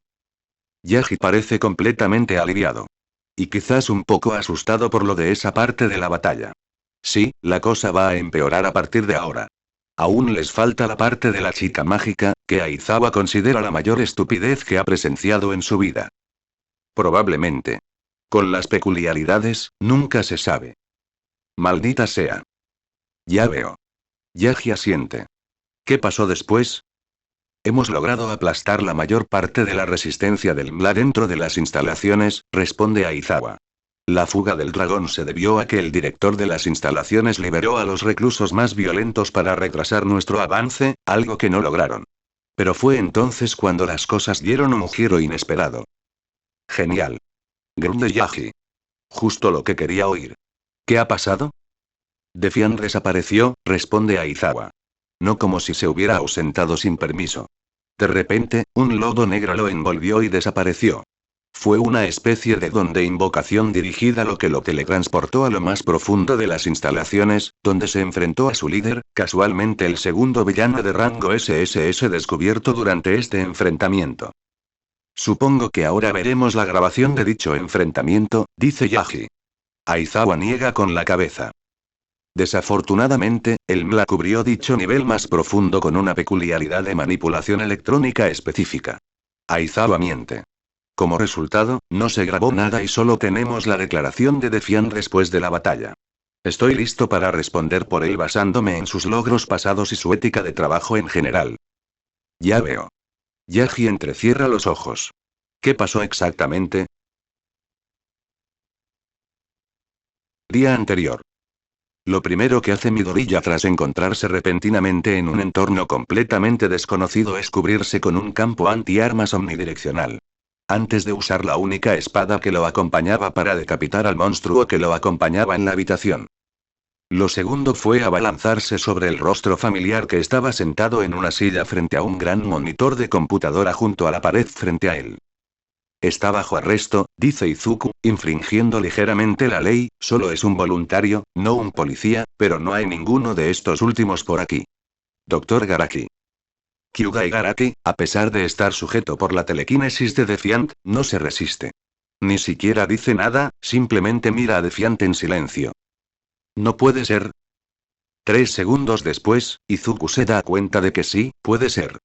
Yaji parece completamente aliviado. Y quizás un poco asustado por lo de esa parte de la batalla. Sí, la cosa va a empeorar a partir de ahora. Aún les falta la parte de la chica mágica, que Aizawa considera la mayor estupidez que ha presenciado en su vida. Probablemente. Con las peculiaridades, nunca se sabe. Maldita sea. Ya veo. Yaji asiente. ¿Qué pasó después? Hemos logrado aplastar la mayor parte de la resistencia del MLA dentro de las instalaciones, responde Aizawa. La fuga del dragón se debió a que el director de las instalaciones liberó a los reclusos más violentos para retrasar nuestro avance, algo que no lograron. Pero fue entonces cuando las cosas dieron un giro inesperado. Genial. Grunde Yaji. Justo lo que quería oír. ¿Qué ha pasado? Defiant desapareció, responde Aizawa. No como si se hubiera ausentado sin permiso. De repente, un lodo negro lo envolvió y desapareció. Fue una especie de don de invocación dirigida lo que lo teletransportó a lo más profundo de las instalaciones, donde se enfrentó a su líder, casualmente el segundo villano de rango SSS descubierto durante este enfrentamiento. Supongo que ahora veremos la grabación de dicho enfrentamiento, dice Yaji. Aizawa niega con la cabeza. Desafortunadamente, el MLA cubrió dicho nivel más profundo con una peculiaridad de manipulación electrónica específica. Aizawa miente. Como resultado, no se grabó nada y solo tenemos la declaración de Defiant después de la batalla. Estoy listo para responder por él basándome en sus logros pasados y su ética de trabajo en general. Ya veo. Yaji entrecierra los ojos. ¿Qué pasó exactamente? Día anterior. Lo primero que hace Midoriya tras encontrarse repentinamente en un entorno completamente desconocido es cubrirse con un campo antiarmas omnidireccional. Antes de usar la única espada que lo acompañaba para decapitar al monstruo que lo acompañaba en la habitación. Lo segundo fue abalanzarse sobre el rostro familiar que estaba sentado en una silla frente a un gran monitor de computadora junto a la pared frente a él. Está bajo arresto, dice Izuku, infringiendo ligeramente la ley, solo es un voluntario, no un policía, pero no hay ninguno de estos últimos por aquí. Dr. Garaki. Kyugai Garaki, a pesar de estar sujeto por la telequinesis de Defiant, no se resiste. Ni siquiera dice nada, simplemente mira a Defiant en silencio. No puede ser. 3 segundos después, Izuku se da cuenta de que sí, puede ser.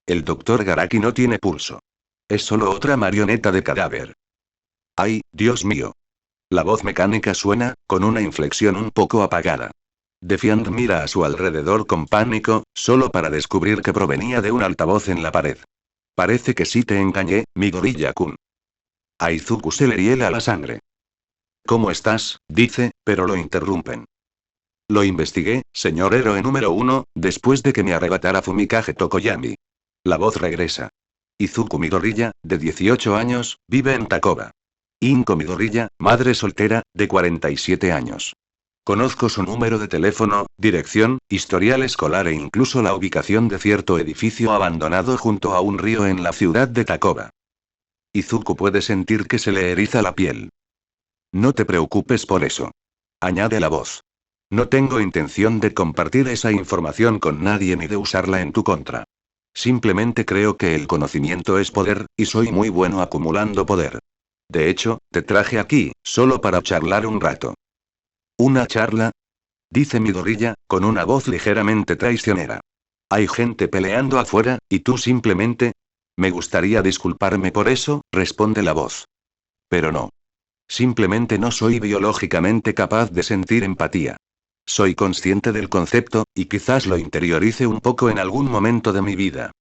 El Dr. Garaki no tiene pulso. Es solo otra marioneta de cadáver. ¡Ay, Dios mío! La voz mecánica suena, con una inflexión un poco apagada. Defiant mira a su alrededor con pánico, solo para descubrir que provenía de un altavoz en la pared. Parece que sí te engañé, Midoriya-kun. A Izuku se le hiela la sangre. ¿Cómo estás?, dice, pero lo interrumpen. Lo investigué, señor héroe número 1, después de que me arrebatara Fumikage Tokoyami. La voz regresa. Izuku Midoriya, de 18 años, vive en Takoba. Inko Midoriya, madre soltera, de 47 años. Conozco su número de teléfono, dirección, historial escolar e incluso la ubicación de cierto edificio abandonado junto a un río en la ciudad de Takoba. Izuku puede sentir que se le eriza la piel. No te preocupes por eso. Añade la voz. No tengo intención de compartir esa información con nadie ni de usarla en tu contra. Simplemente creo que el conocimiento es poder, y soy muy bueno acumulando poder. De hecho, te traje aquí, solo para charlar un rato. ¿Una charla?, dice Midoriya, con una voz ligeramente traicionera. Hay gente peleando afuera, y tú simplemente... Me gustaría disculparme por eso, responde la voz. Pero no. Simplemente no soy biológicamente capaz de sentir empatía. Soy consciente del concepto, y quizás lo interiorice un poco en algún momento de mi vida.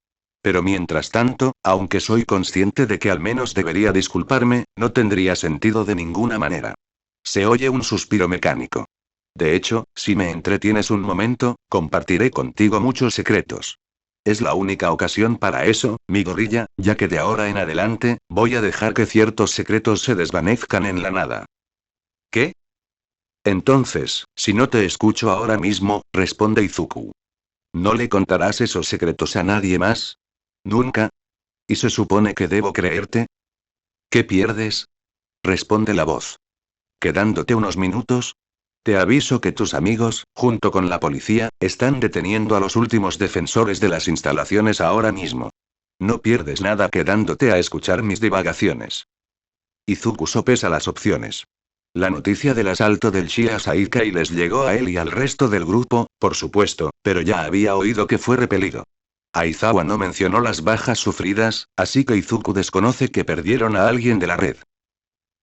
Pero mientras tanto, aunque soy consciente de que al menos debería disculparme, no tendría sentido de ninguna manera. Se oye un suspiro mecánico. De hecho, si me entretienes un momento, compartiré contigo muchos secretos. Es la única ocasión para eso, Midoriya, ya que de ahora en adelante, voy a dejar que ciertos secretos se desvanezcan en la nada. ¿Qué? Entonces, si no te escucho ahora mismo, responde Izuku. ¿No le contarás esos secretos a nadie más? ¿Nunca? ¿Y se supone que debo creerte? ¿Qué pierdes? Responde la voz. ¿Quedándote unos minutos? Te aviso que tus amigos, junto con la policía, están deteniendo a los últimos defensores de las instalaciones ahora mismo. No pierdes nada quedándote a escuchar mis divagaciones. Izuku sopesa las opciones. La noticia del asalto del Shia Saikai les llegó a él y al resto del grupo, por supuesto, pero ya había oído que fue repelido. Aizawa no mencionó las bajas sufridas, así que Izuku desconoce que perdieron a alguien de la red.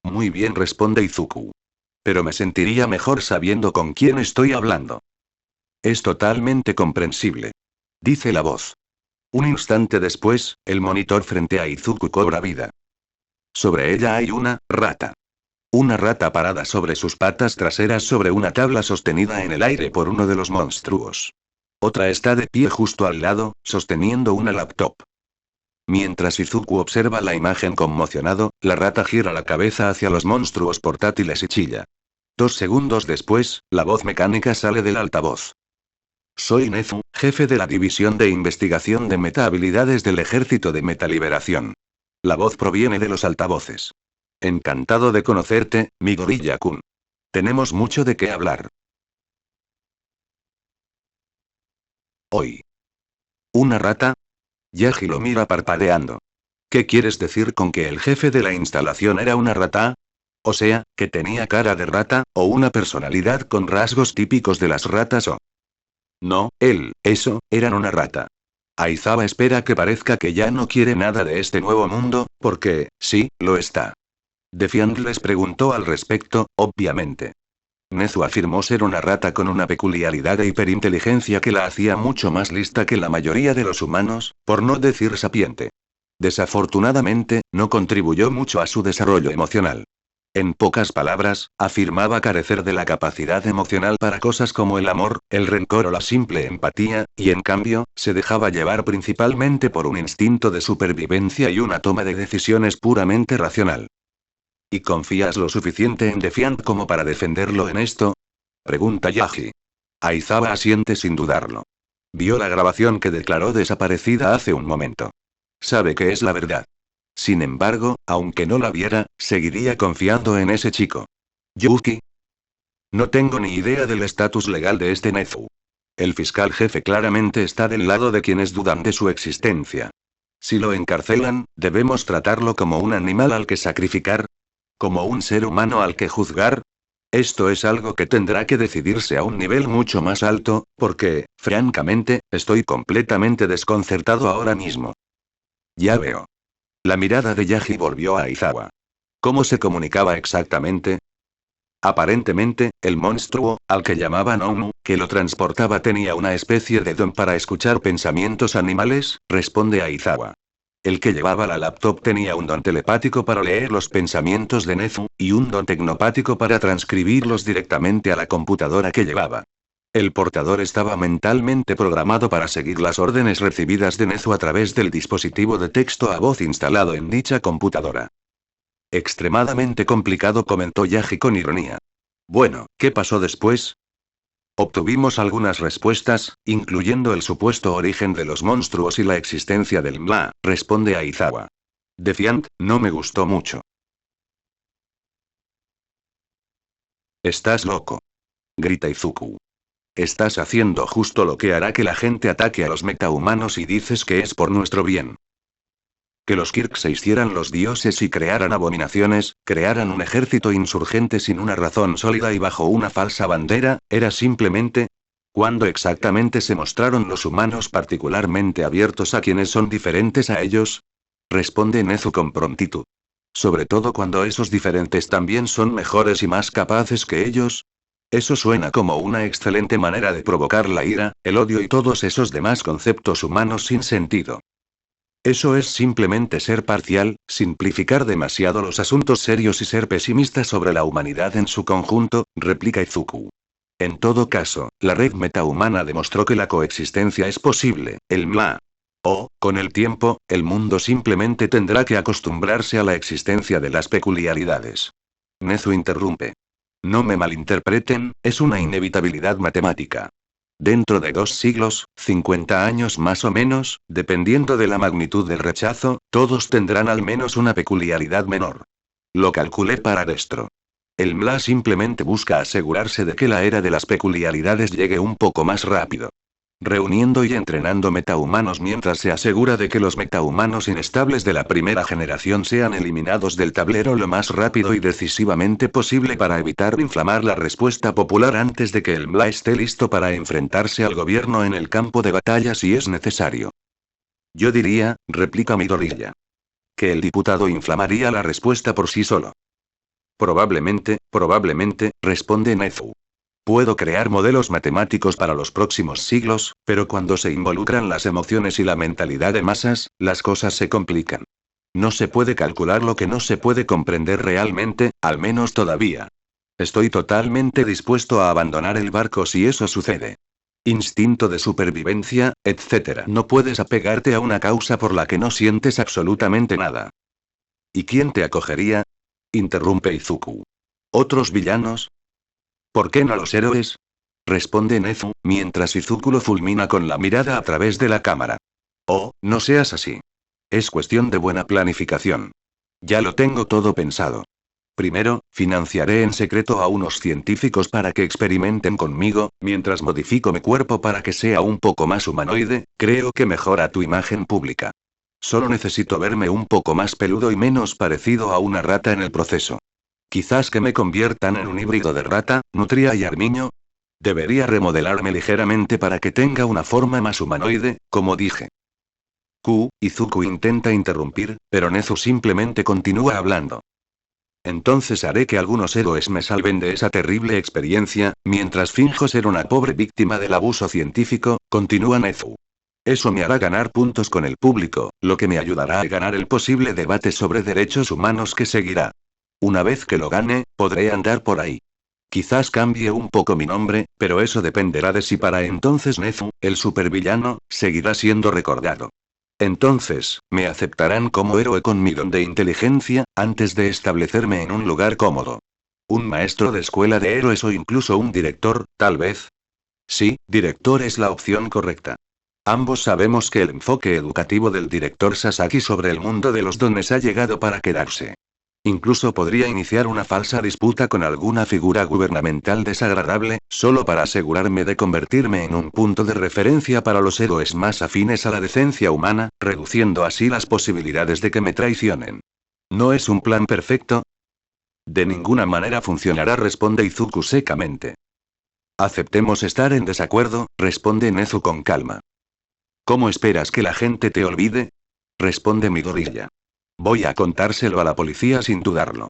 Muy bien, responde Izuku. Pero me sentiría mejor sabiendo con quién estoy hablando. Es totalmente comprensible. Dice la voz. Un instante después, el monitor frente a Izuku cobra vida. Sobre ella hay una rata. Una rata parada sobre sus patas traseras sobre una tabla sostenida en el aire por uno de los monstruos. Otra está de pie justo al lado, sosteniendo una laptop. Mientras Izuku observa la imagen conmocionado, la rata gira la cabeza hacia los monstruos portátiles y chilla. 2 segundos después, la voz mecánica sale del altavoz. Soy Nezu, jefe de la División de Investigación de Meta-Habilidades del Ejército de Metaliberación. La voz proviene de los altavoces. Encantado de conocerte, Midoriya-kun. Tenemos mucho de qué hablar. Hoy. ¿Una rata? Yagi lo mira parpadeando. ¿Qué quieres decir con que el jefe de la instalación era una rata? O sea, que tenía cara de rata, o una personalidad con rasgos típicos de las ratas o... No, eran una rata. Aizawa espera que parezca que ya no quiere nada de este nuevo mundo, porque, sí, lo está. Defiant les preguntó al respecto, obviamente. Nezu afirmó ser una rata con una peculiaridad de hiperinteligencia que la hacía mucho más lista que la mayoría de los humanos, por no decir sapiente. Desafortunadamente, no contribuyó mucho a su desarrollo emocional. En pocas palabras, afirmaba carecer de la capacidad emocional para cosas como el amor, el rencor o la simple empatía, y en cambio, se dejaba llevar principalmente por un instinto de supervivencia y una toma de decisiones puramente racional. ¿Y confías lo suficiente en Defiant como para defenderlo en esto? Pregunta Yagi. Aizawa asiente sin dudarlo. Vio la grabación que declaró desaparecida hace un momento. Sabe que es la verdad. Sin embargo, aunque no la viera, seguiría confiando en ese chico. ¿Yuki? No tengo ni idea del estatus legal de este Nezu. El fiscal jefe claramente está del lado de quienes dudan de su existencia. Si lo encarcelan, ¿debemos tratarlo como un animal al que sacrificar? ¿Como un ser humano al que juzgar? Esto es algo que tendrá que decidirse a un nivel mucho más alto, porque, francamente, estoy completamente desconcertado ahora mismo. Ya veo. La mirada de Yagi volvió a Aizawa. ¿Cómo se comunicaba exactamente? Aparentemente, el monstruo, al que llamaban Omu, que lo transportaba tenía una especie de don para escuchar pensamientos animales, responde Aizawa. El que llevaba la laptop tenía un don telepático para leer los pensamientos de Nezu, y un don tecnopático para transcribirlos directamente a la computadora que llevaba. El portador estaba mentalmente programado para seguir las órdenes recibidas de Nezu a través del dispositivo de texto a voz instalado en dicha computadora. Extremadamente complicado, comentó Yaji con ironía. Bueno, ¿qué pasó después? Obtuvimos algunas respuestas, incluyendo el supuesto origen de los monstruos y la existencia del Mla, responde Aizawa. Defiant, no me gustó mucho. Estás loco. Grita Izuku. Estás haciendo justo lo que hará que la gente ataque a los metahumanos y dices que es por nuestro bien. Que los Kirk se hicieran los dioses y crearan abominaciones, crearan un ejército insurgente sin una razón sólida y bajo una falsa bandera, era simplemente... ¿Cuándo exactamente se mostraron los humanos particularmente abiertos a quienes son diferentes a ellos? Responde Nezu con prontitud. Sobre todo cuando esos diferentes también son mejores y más capaces que ellos. Eso suena como una excelente manera de provocar la ira, el odio y todos esos demás conceptos humanos sin sentido. Eso es simplemente ser parcial, simplificar demasiado los asuntos serios y ser pesimista sobre la humanidad en su conjunto, replica Izuku. En todo caso, la red metahumana demostró que la coexistencia es posible, el Mla. Con el tiempo, el mundo simplemente tendrá que acostumbrarse a la existencia de las peculiaridades. Nezu interrumpe. No me malinterpreten, es una inevitabilidad matemática. Dentro de 2 siglos, 50 años más o menos, dependiendo de la magnitud del rechazo, todos tendrán al menos una peculiaridad menor. Lo calculé para Destro. El Mla simplemente busca asegurarse de que la era de las peculiaridades llegue un poco más rápido. Reuniendo y entrenando metahumanos mientras se asegura de que los metahumanos inestables de la primera generación sean eliminados del tablero lo más rápido y decisivamente posible para evitar inflamar la respuesta popular antes de que el Mla esté listo para enfrentarse al gobierno en el campo de batalla si es necesario. Yo diría, replica Midoriya, que el diputado inflamaría la respuesta por sí solo. Probablemente, responde Nezu. Puedo crear modelos matemáticos para los próximos siglos, pero cuando se involucran las emociones y la mentalidad de masas, las cosas se complican. No se puede calcular lo que no se puede comprender realmente, al menos todavía. Estoy totalmente dispuesto a abandonar el barco si eso sucede. Instinto de supervivencia, etc. No puedes apegarte a una causa por la que no sientes absolutamente nada. ¿Y quién te acogería? Interrumpe Izuku. ¿Otros villanos? ¿Por qué no los héroes? Responde Nezu, mientras Izuku lo fulmina con la mirada a través de la cámara. Oh, no seas así. Es cuestión de buena planificación. Ya lo tengo todo pensado. Primero, financiaré en secreto a unos científicos para que experimenten conmigo, mientras modifico mi cuerpo para que sea un poco más humanoide, creo que mejora tu imagen pública. Solo necesito verme un poco más peludo y menos parecido a una rata en el proceso. Quizás que me conviertan en un híbrido de rata, nutria y armiño. Debería remodelarme ligeramente para que tenga una forma más humanoide, como dije. Izuku intenta interrumpir, pero Nezu simplemente continúa hablando. Entonces haré que algunos héroes me salven de esa terrible experiencia, mientras finjo ser una pobre víctima del abuso científico, continúa Nezu. Eso me hará ganar puntos con el público, lo que me ayudará a ganar el posible debate sobre derechos humanos que seguirá. Una vez que lo gane, podré andar por ahí. Quizás cambie un poco mi nombre, pero eso dependerá de si para entonces Nezu, el supervillano, seguirá siendo recordado. Entonces, me aceptarán como héroe con mi don de inteligencia, antes de establecerme en un lugar cómodo. Un maestro de escuela de héroes o incluso un director, tal vez. Sí, director es la opción correcta. Ambos sabemos que el enfoque educativo del director Sasaki sobre el mundo de los dones ha llegado para quedarse. Incluso podría iniciar una falsa disputa con alguna figura gubernamental desagradable, solo para asegurarme de convertirme en un punto de referencia para los héroes más afines a la decencia humana, reduciendo así las posibilidades de que me traicionen. ¿No es un plan perfecto? De ninguna manera funcionará, responde Izuku secamente. Aceptemos estar en desacuerdo, responde Nezu con calma. ¿Cómo esperas que la gente te olvide? Responde Midoriya. Voy a contárselo a la policía sin dudarlo.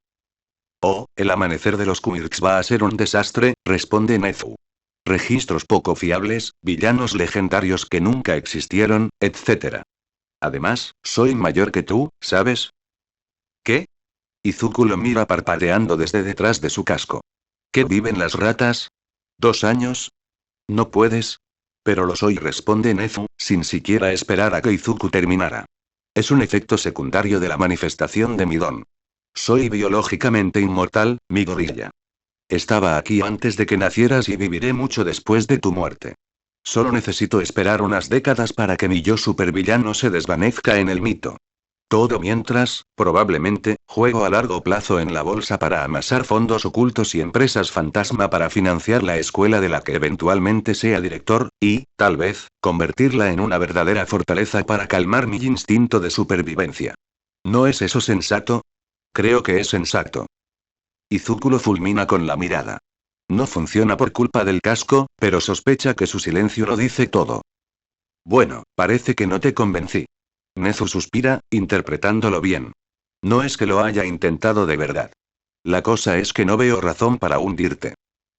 El amanecer de los Quirks va a ser un desastre, responde Nezu. Registros poco fiables, villanos legendarios que nunca existieron, etc. Además, soy mayor que tú, ¿sabes? ¿Qué? Izuku lo mira parpadeando desde detrás de su casco. ¿Qué viven las ratas? ¿2 años? No puedes. Pero lo soy, responde Nezu, sin siquiera esperar a que Izuku terminara. Es un efecto secundario de la manifestación de mi don. Soy biológicamente inmortal, mi gorilla. Estaba aquí antes de que nacieras y viviré mucho después de tu muerte. Solo necesito esperar unas décadas para que mi yo supervillano se desvanezca en el mito. Todo mientras, probablemente, juego a largo plazo en la bolsa para amasar fondos ocultos y empresas fantasma para financiar la escuela de la que eventualmente sea director, y, tal vez, convertirla en una verdadera fortaleza para calmar mi instinto de supervivencia. ¿No es eso sensato? Creo que es sensato. Izuku lo fulmina con la mirada. No funciona por culpa del casco, pero sospecha que su silencio lo dice todo. Bueno, parece que no te convencí. Nezu suspira, interpretándolo bien. No es que lo haya intentado de verdad. La cosa es que no veo razón para hundirte.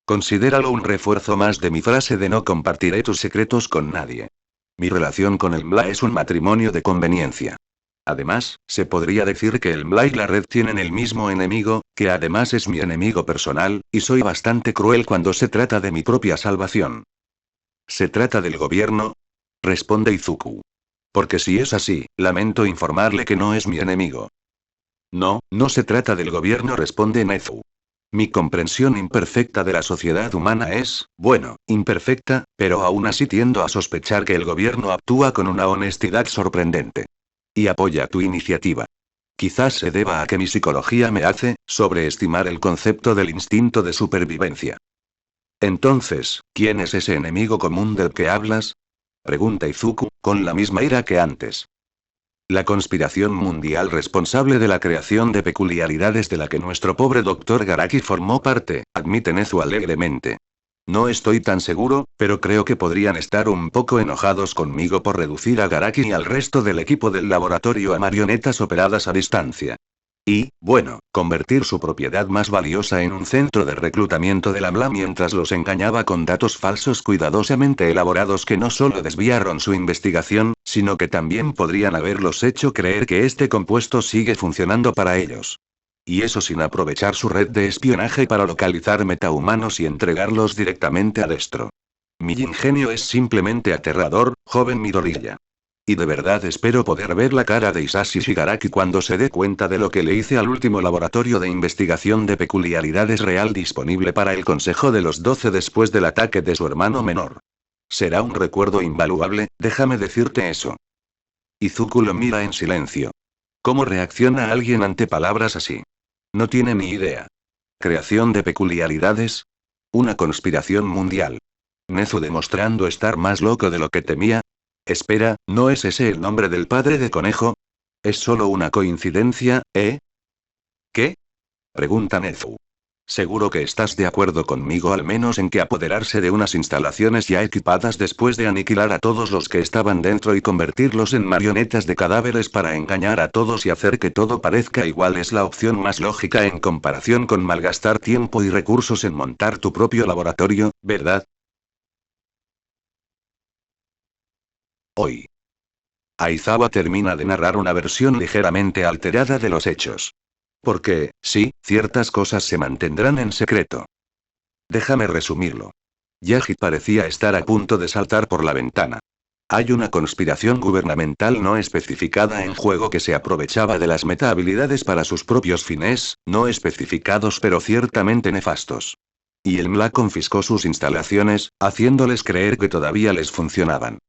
Considéralo un refuerzo más de mi frase de no compartiré tus secretos con nadie. Mi relación con el MLA es un matrimonio de conveniencia. Además, se podría decir que el MLA y la red tienen el mismo enemigo, que además es mi enemigo personal, y soy bastante cruel cuando se trata de mi propia salvación. ¿Se trata del gobierno? Responde Izuku. Porque si es así, lamento informarle que no es mi enemigo. No, no se trata del gobierno, responde Nezu. Mi comprensión imperfecta de la sociedad humana es, bueno, imperfecta, pero aún así tiendo a sospechar que el gobierno actúa con una honestidad sorprendente. Y apoya tu iniciativa. Quizás se deba a que mi psicología me hace sobreestimar el concepto del instinto de supervivencia. Entonces, ¿quién es ese enemigo común del que hablas? Pregunta Izuku, con la misma ira que antes. La conspiración mundial responsable de la creación de peculiaridades de la que nuestro pobre doctor Garaki formó parte, admite Nezu alegremente. No estoy tan seguro, pero creo que podrían estar un poco enojados conmigo por reducir a Garaki y al resto del equipo del laboratorio a marionetas operadas a distancia. Y, bueno, convertir su propiedad más valiosa en un centro de reclutamiento de la MLA mientras los engañaba con datos falsos cuidadosamente elaborados que no solo desviaron su investigación, sino que también podrían haberlos hecho creer que este compuesto sigue funcionando para ellos. Y eso sin aprovechar su red de espionaje para localizar metahumanos y entregarlos directamente a Destro. Mi ingenio es simplemente aterrador, joven Midoriya. Y de verdad espero poder ver la cara de Isashi Shigaraki cuando se dé cuenta de lo que le hice al último laboratorio de investigación de peculiaridades real disponible para el Consejo de los 12 después del ataque de su hermano menor. Será un recuerdo invaluable, déjame decirte eso. Izuku lo mira en silencio. ¿Cómo reacciona alguien ante palabras así? No tiene ni idea. ¿Creación de peculiaridades? Una conspiración mundial. Nezu demostrando estar más loco de lo que temía. Espera, ¿no es ese el nombre del padre de Conejo? ¿Es solo una coincidencia, eh? ¿Qué? Pregunta Nezu. Seguro que estás de acuerdo conmigo al menos en que apoderarse de unas instalaciones ya equipadas después de aniquilar a todos los que estaban dentro y convertirlos en marionetas de cadáveres para engañar a todos y hacer que todo parezca igual es la opción más lógica en comparación con malgastar tiempo y recursos en montar tu propio laboratorio, ¿verdad? Hoy. Aizawa termina de narrar una versión ligeramente alterada de los hechos. Porque, sí, ciertas cosas se mantendrán en secreto. Déjame resumirlo. Yaji parecía estar a punto de saltar por la ventana. Hay una conspiración gubernamental no especificada en juego que se aprovechaba de las meta-habilidades para sus propios fines, no especificados pero ciertamente nefastos. Y el MLA confiscó sus instalaciones, haciéndoles creer que todavía les funcionaban.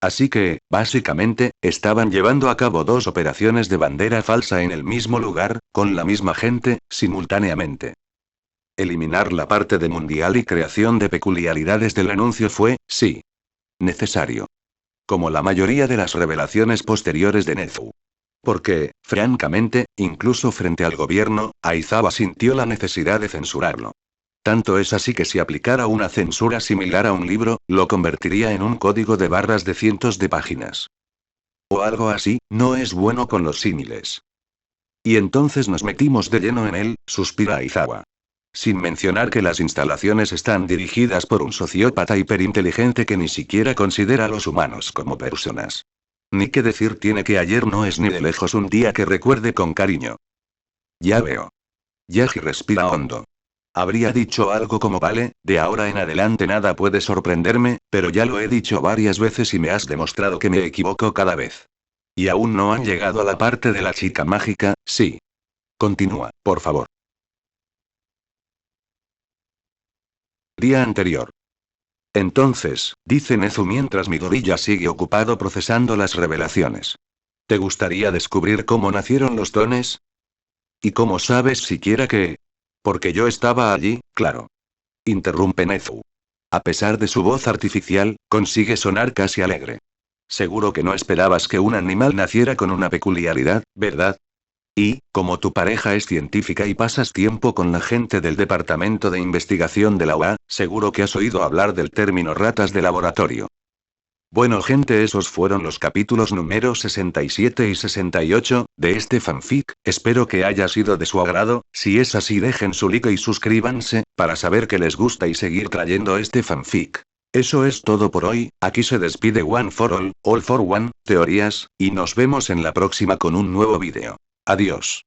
Así que, básicamente, estaban llevando a cabo 2 operaciones de bandera falsa en el mismo lugar, con la misma gente, simultáneamente. Eliminar la parte de mundial y creación de peculiaridades del anuncio fue, sí, necesario. Como la mayoría de las revelaciones posteriores de Nezu. Porque, francamente, incluso frente al gobierno, Aizawa sintió la necesidad de censurarlo. Tanto es así que si aplicara una censura similar a un libro, lo convertiría en un código de barras de cientos de páginas. O algo así, no es bueno con los símiles. Y entonces nos metimos de lleno en él, suspira Aizawa. Sin mencionar que las instalaciones están dirigidas por un sociópata hiperinteligente que ni siquiera considera a los humanos como personas. Ni qué decir tiene que ayer no es ni de lejos un día que recuerde con cariño. Ya veo. Yaji respira hondo. Habría dicho algo como vale, de ahora en adelante nada puede sorprenderme, pero ya lo he dicho varias veces y me has demostrado que me equivoco cada vez. Y aún no han llegado a la parte de la chica mágica, sí. Continúa, por favor. Día anterior. Entonces, dice Nezu mientras Midori ya sigue ocupado procesando las revelaciones. ¿Te gustaría descubrir cómo nacieron los dones? ¿Y cómo sabes siquiera que? Porque yo estaba allí, claro. Interrumpe Nezu. A pesar de su voz artificial, consigue sonar casi alegre. Seguro que no esperabas que un animal naciera con una peculiaridad, ¿verdad? Y, como tu pareja es científica y pasas tiempo con la gente del Departamento de Investigación de la UA, seguro que has oído hablar del término ratas de laboratorio. Bueno gente, esos fueron los capítulos números 67 y 68, de este fanfic, espero que haya sido de su agrado, si es así dejen su like y suscríbanse, para saber que les gusta y seguir trayendo este fanfic. Eso es todo por hoy, aquí se despide One for All for One, teorías, y nos vemos en la próxima con un nuevo vídeo. Adiós.